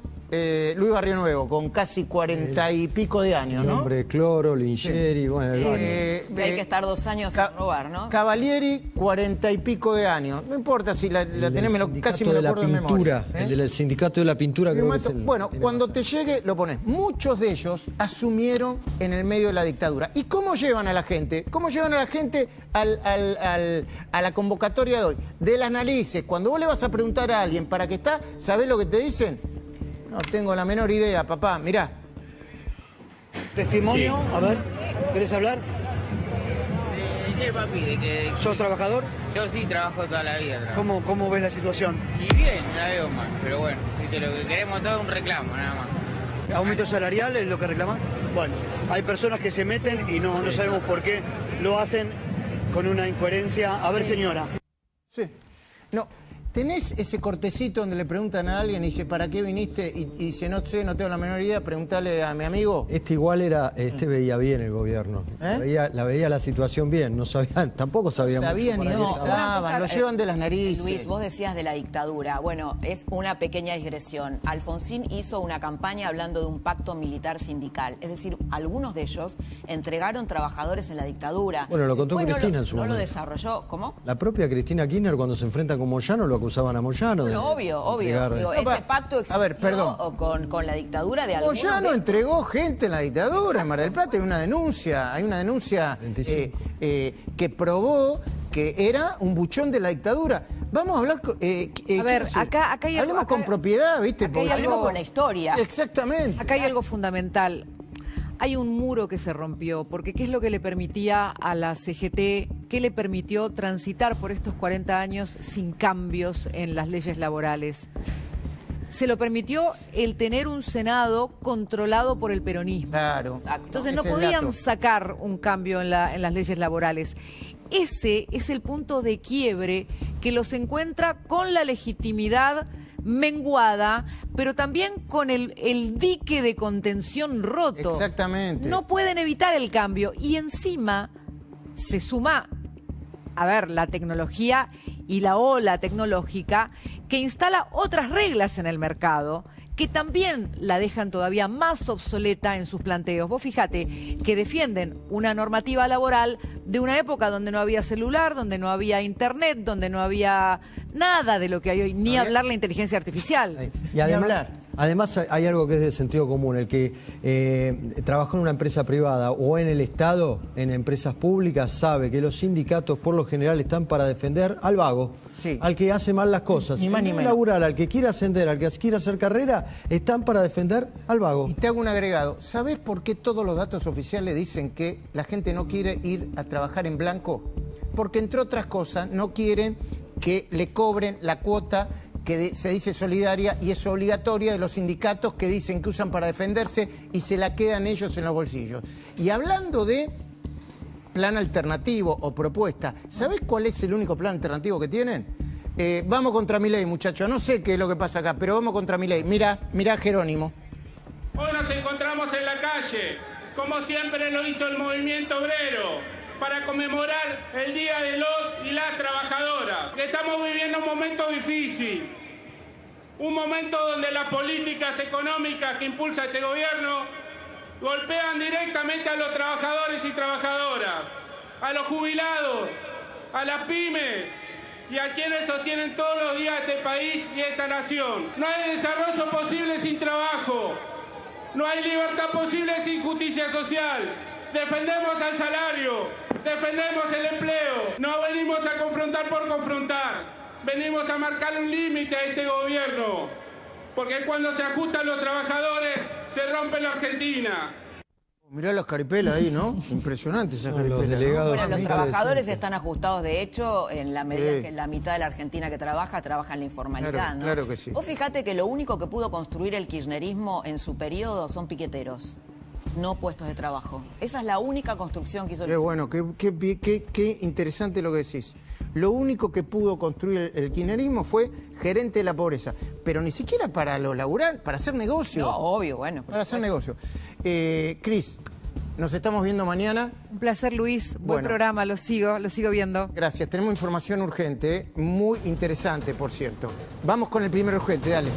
Luis Barrio Nuevo, con casi 40 y pico de años, ¿no? Nombre Cloro, Lingeri, bueno, hay que estar 2 años sin robar, ¿no? Cavalieri, 40 y pico de años. No importa si la tenés, casi me lo acuerdo de memoria. El del sindicato de la pintura, creo que es el, bueno, cuando te llegue, lo pones. Muchos de ellos asumieron en el medio de la dictadura. ¿Y cómo llevan a la gente? ¿Cómo llevan a la gente a la convocatoria de hoy? De las narices. Cuando vos le vas a preguntar a alguien para qué está, ¿sabés lo que te dicen? No tengo la menor idea, papá. Mirá. Testimonio, Sí. a ver, ¿querés hablar? ¿Qué, papi? ¿De que ¿Sos trabajador? Yo sí trabajo toda la vida. ¿Cómo ves la situación? Y bien, la veo mal, pero bueno, ¿viste? Lo que queremos todo es un reclamo, nada más. ¿Aumento salarial es lo que reclaman? Bueno, hay personas que se meten y no sabemos por qué lo hacen con una incoherencia. A ver, señora. Sí. No. ¿Tenés ese cortecito donde le preguntan a alguien y dice, ¿para qué viniste? Y dice, no sé, no tengo la menor idea, preguntale a mi amigo. Igual era, veía bien el gobierno. Veía la situación bien, no sabían, tampoco sabían. No sabían ni dónde estaban, lo llevan de las narices. Luis, vos decías de la dictadura. Bueno, es una pequeña digresión. Alfonsín hizo una campaña hablando de un pacto militar sindical. Es decir, algunos de ellos entregaron trabajadores en la dictadura. Bueno, lo contó Cristina en su momento. No lo desarrolló. ¿Cómo? La propia Cristina Kirchner, cuando se enfrenta con Moyano, lo acusaban a Moyano. Bueno, obvio. Digo, ese pacto existió con la dictadura de algunos. Moyano entregó gente en la dictadura. En Mar del Plata hay una denuncia que probó que era un buchón de la dictadura. Vamos a hablar... a ver, acá hay algo... Hablemos con propiedad, ¿viste? Hablemos con la historia. Exactamente. Acá hay algo fundamental. Hay un muro que se rompió, porque ¿qué es lo que le permitía a la CGT, qué le permitió transitar por estos 40 años sin cambios en las leyes laborales? Se lo permitió el tener un Senado controlado por el peronismo. Claro. Entonces no podían sacar un cambio en las leyes laborales. Ese es el punto de quiebre que los encuentra con la legitimidad menguada, pero también con el dique de contención roto. Exactamente. No pueden evitar el cambio. Y encima se suma, a ver, la tecnología y la ola tecnológica que instala otras reglas en el mercado que también la dejan todavía más obsoleta en sus planteos. Vos fíjate que defienden una normativa laboral de una época donde no había celular, donde no había internet, donde no había nada de lo que hay hoy, ni hablar la inteligencia artificial. Y además hay algo que es de sentido común, el que trabajó en una empresa privada o en el Estado, en empresas públicas, sabe que los sindicatos por lo general están para defender al vago, al que hace mal las cosas. Ni más ni menos. Laboral, al que quiere ascender, al que quiere hacer carrera, están para defender al vago. Y te hago un agregado. ¿Sabés por qué todos los datos oficiales dicen que la gente no quiere ir a trabajar en blanco? Porque, entre otras cosas, no quieren que le cobren la cuota que se dice solidaria y es obligatoria de los sindicatos que dicen que usan para defenderse y se la quedan ellos en los bolsillos. Y hablando de plan alternativo o propuesta, ¿sabés cuál es el único plan alternativo que tienen? Vamos contra Milei, muchachos. No sé qué es lo que pasa acá, pero vamos contra Milei. Mirá Jerónimo. Hoy nos encontramos en la calle, como siempre lo hizo el movimiento obrero, para conmemorar el Día de los y las trabajadoras. Que estamos viviendo un momento difícil, un momento donde las políticas económicas que impulsa este gobierno golpean directamente a los trabajadores y trabajadoras, a los jubilados, a las pymes y a quienes sostienen todos los días este país y esta nación. No hay desarrollo posible sin trabajo, no hay libertad posible sin justicia social. Defendemos al salario, defendemos el empleo. No venimos a confrontar por confrontar, venimos a marcarle un límite a este gobierno, porque cuando se ajustan los trabajadores se rompe la Argentina. Mirá los caripelas ahí, ¿no? Impresionante esa caripela. Bueno, los trabajadores están ajustados, de hecho, en la medida que la mitad de la Argentina que trabaja en la informalidad, claro, ¿no? Claro que sí. Vos fijate que lo único que pudo construir el kirchnerismo en su periodo son piqueteros, no puestos de trabajo. Esa es la única construcción que hizo el... Qué bueno, qué interesante lo que decís. Lo único que pudo construir el kirchnerismo fue gerente de la pobreza, pero ni siquiera para los laburantes, para hacer negocio. No, obvio, bueno. Para hacer negocio. Cris, nos estamos viendo mañana. Un placer, Luis. Buen programa, lo sigo viendo. Gracias. Tenemos información urgente, muy interesante, por cierto. Vamos con el primer urgente, dale.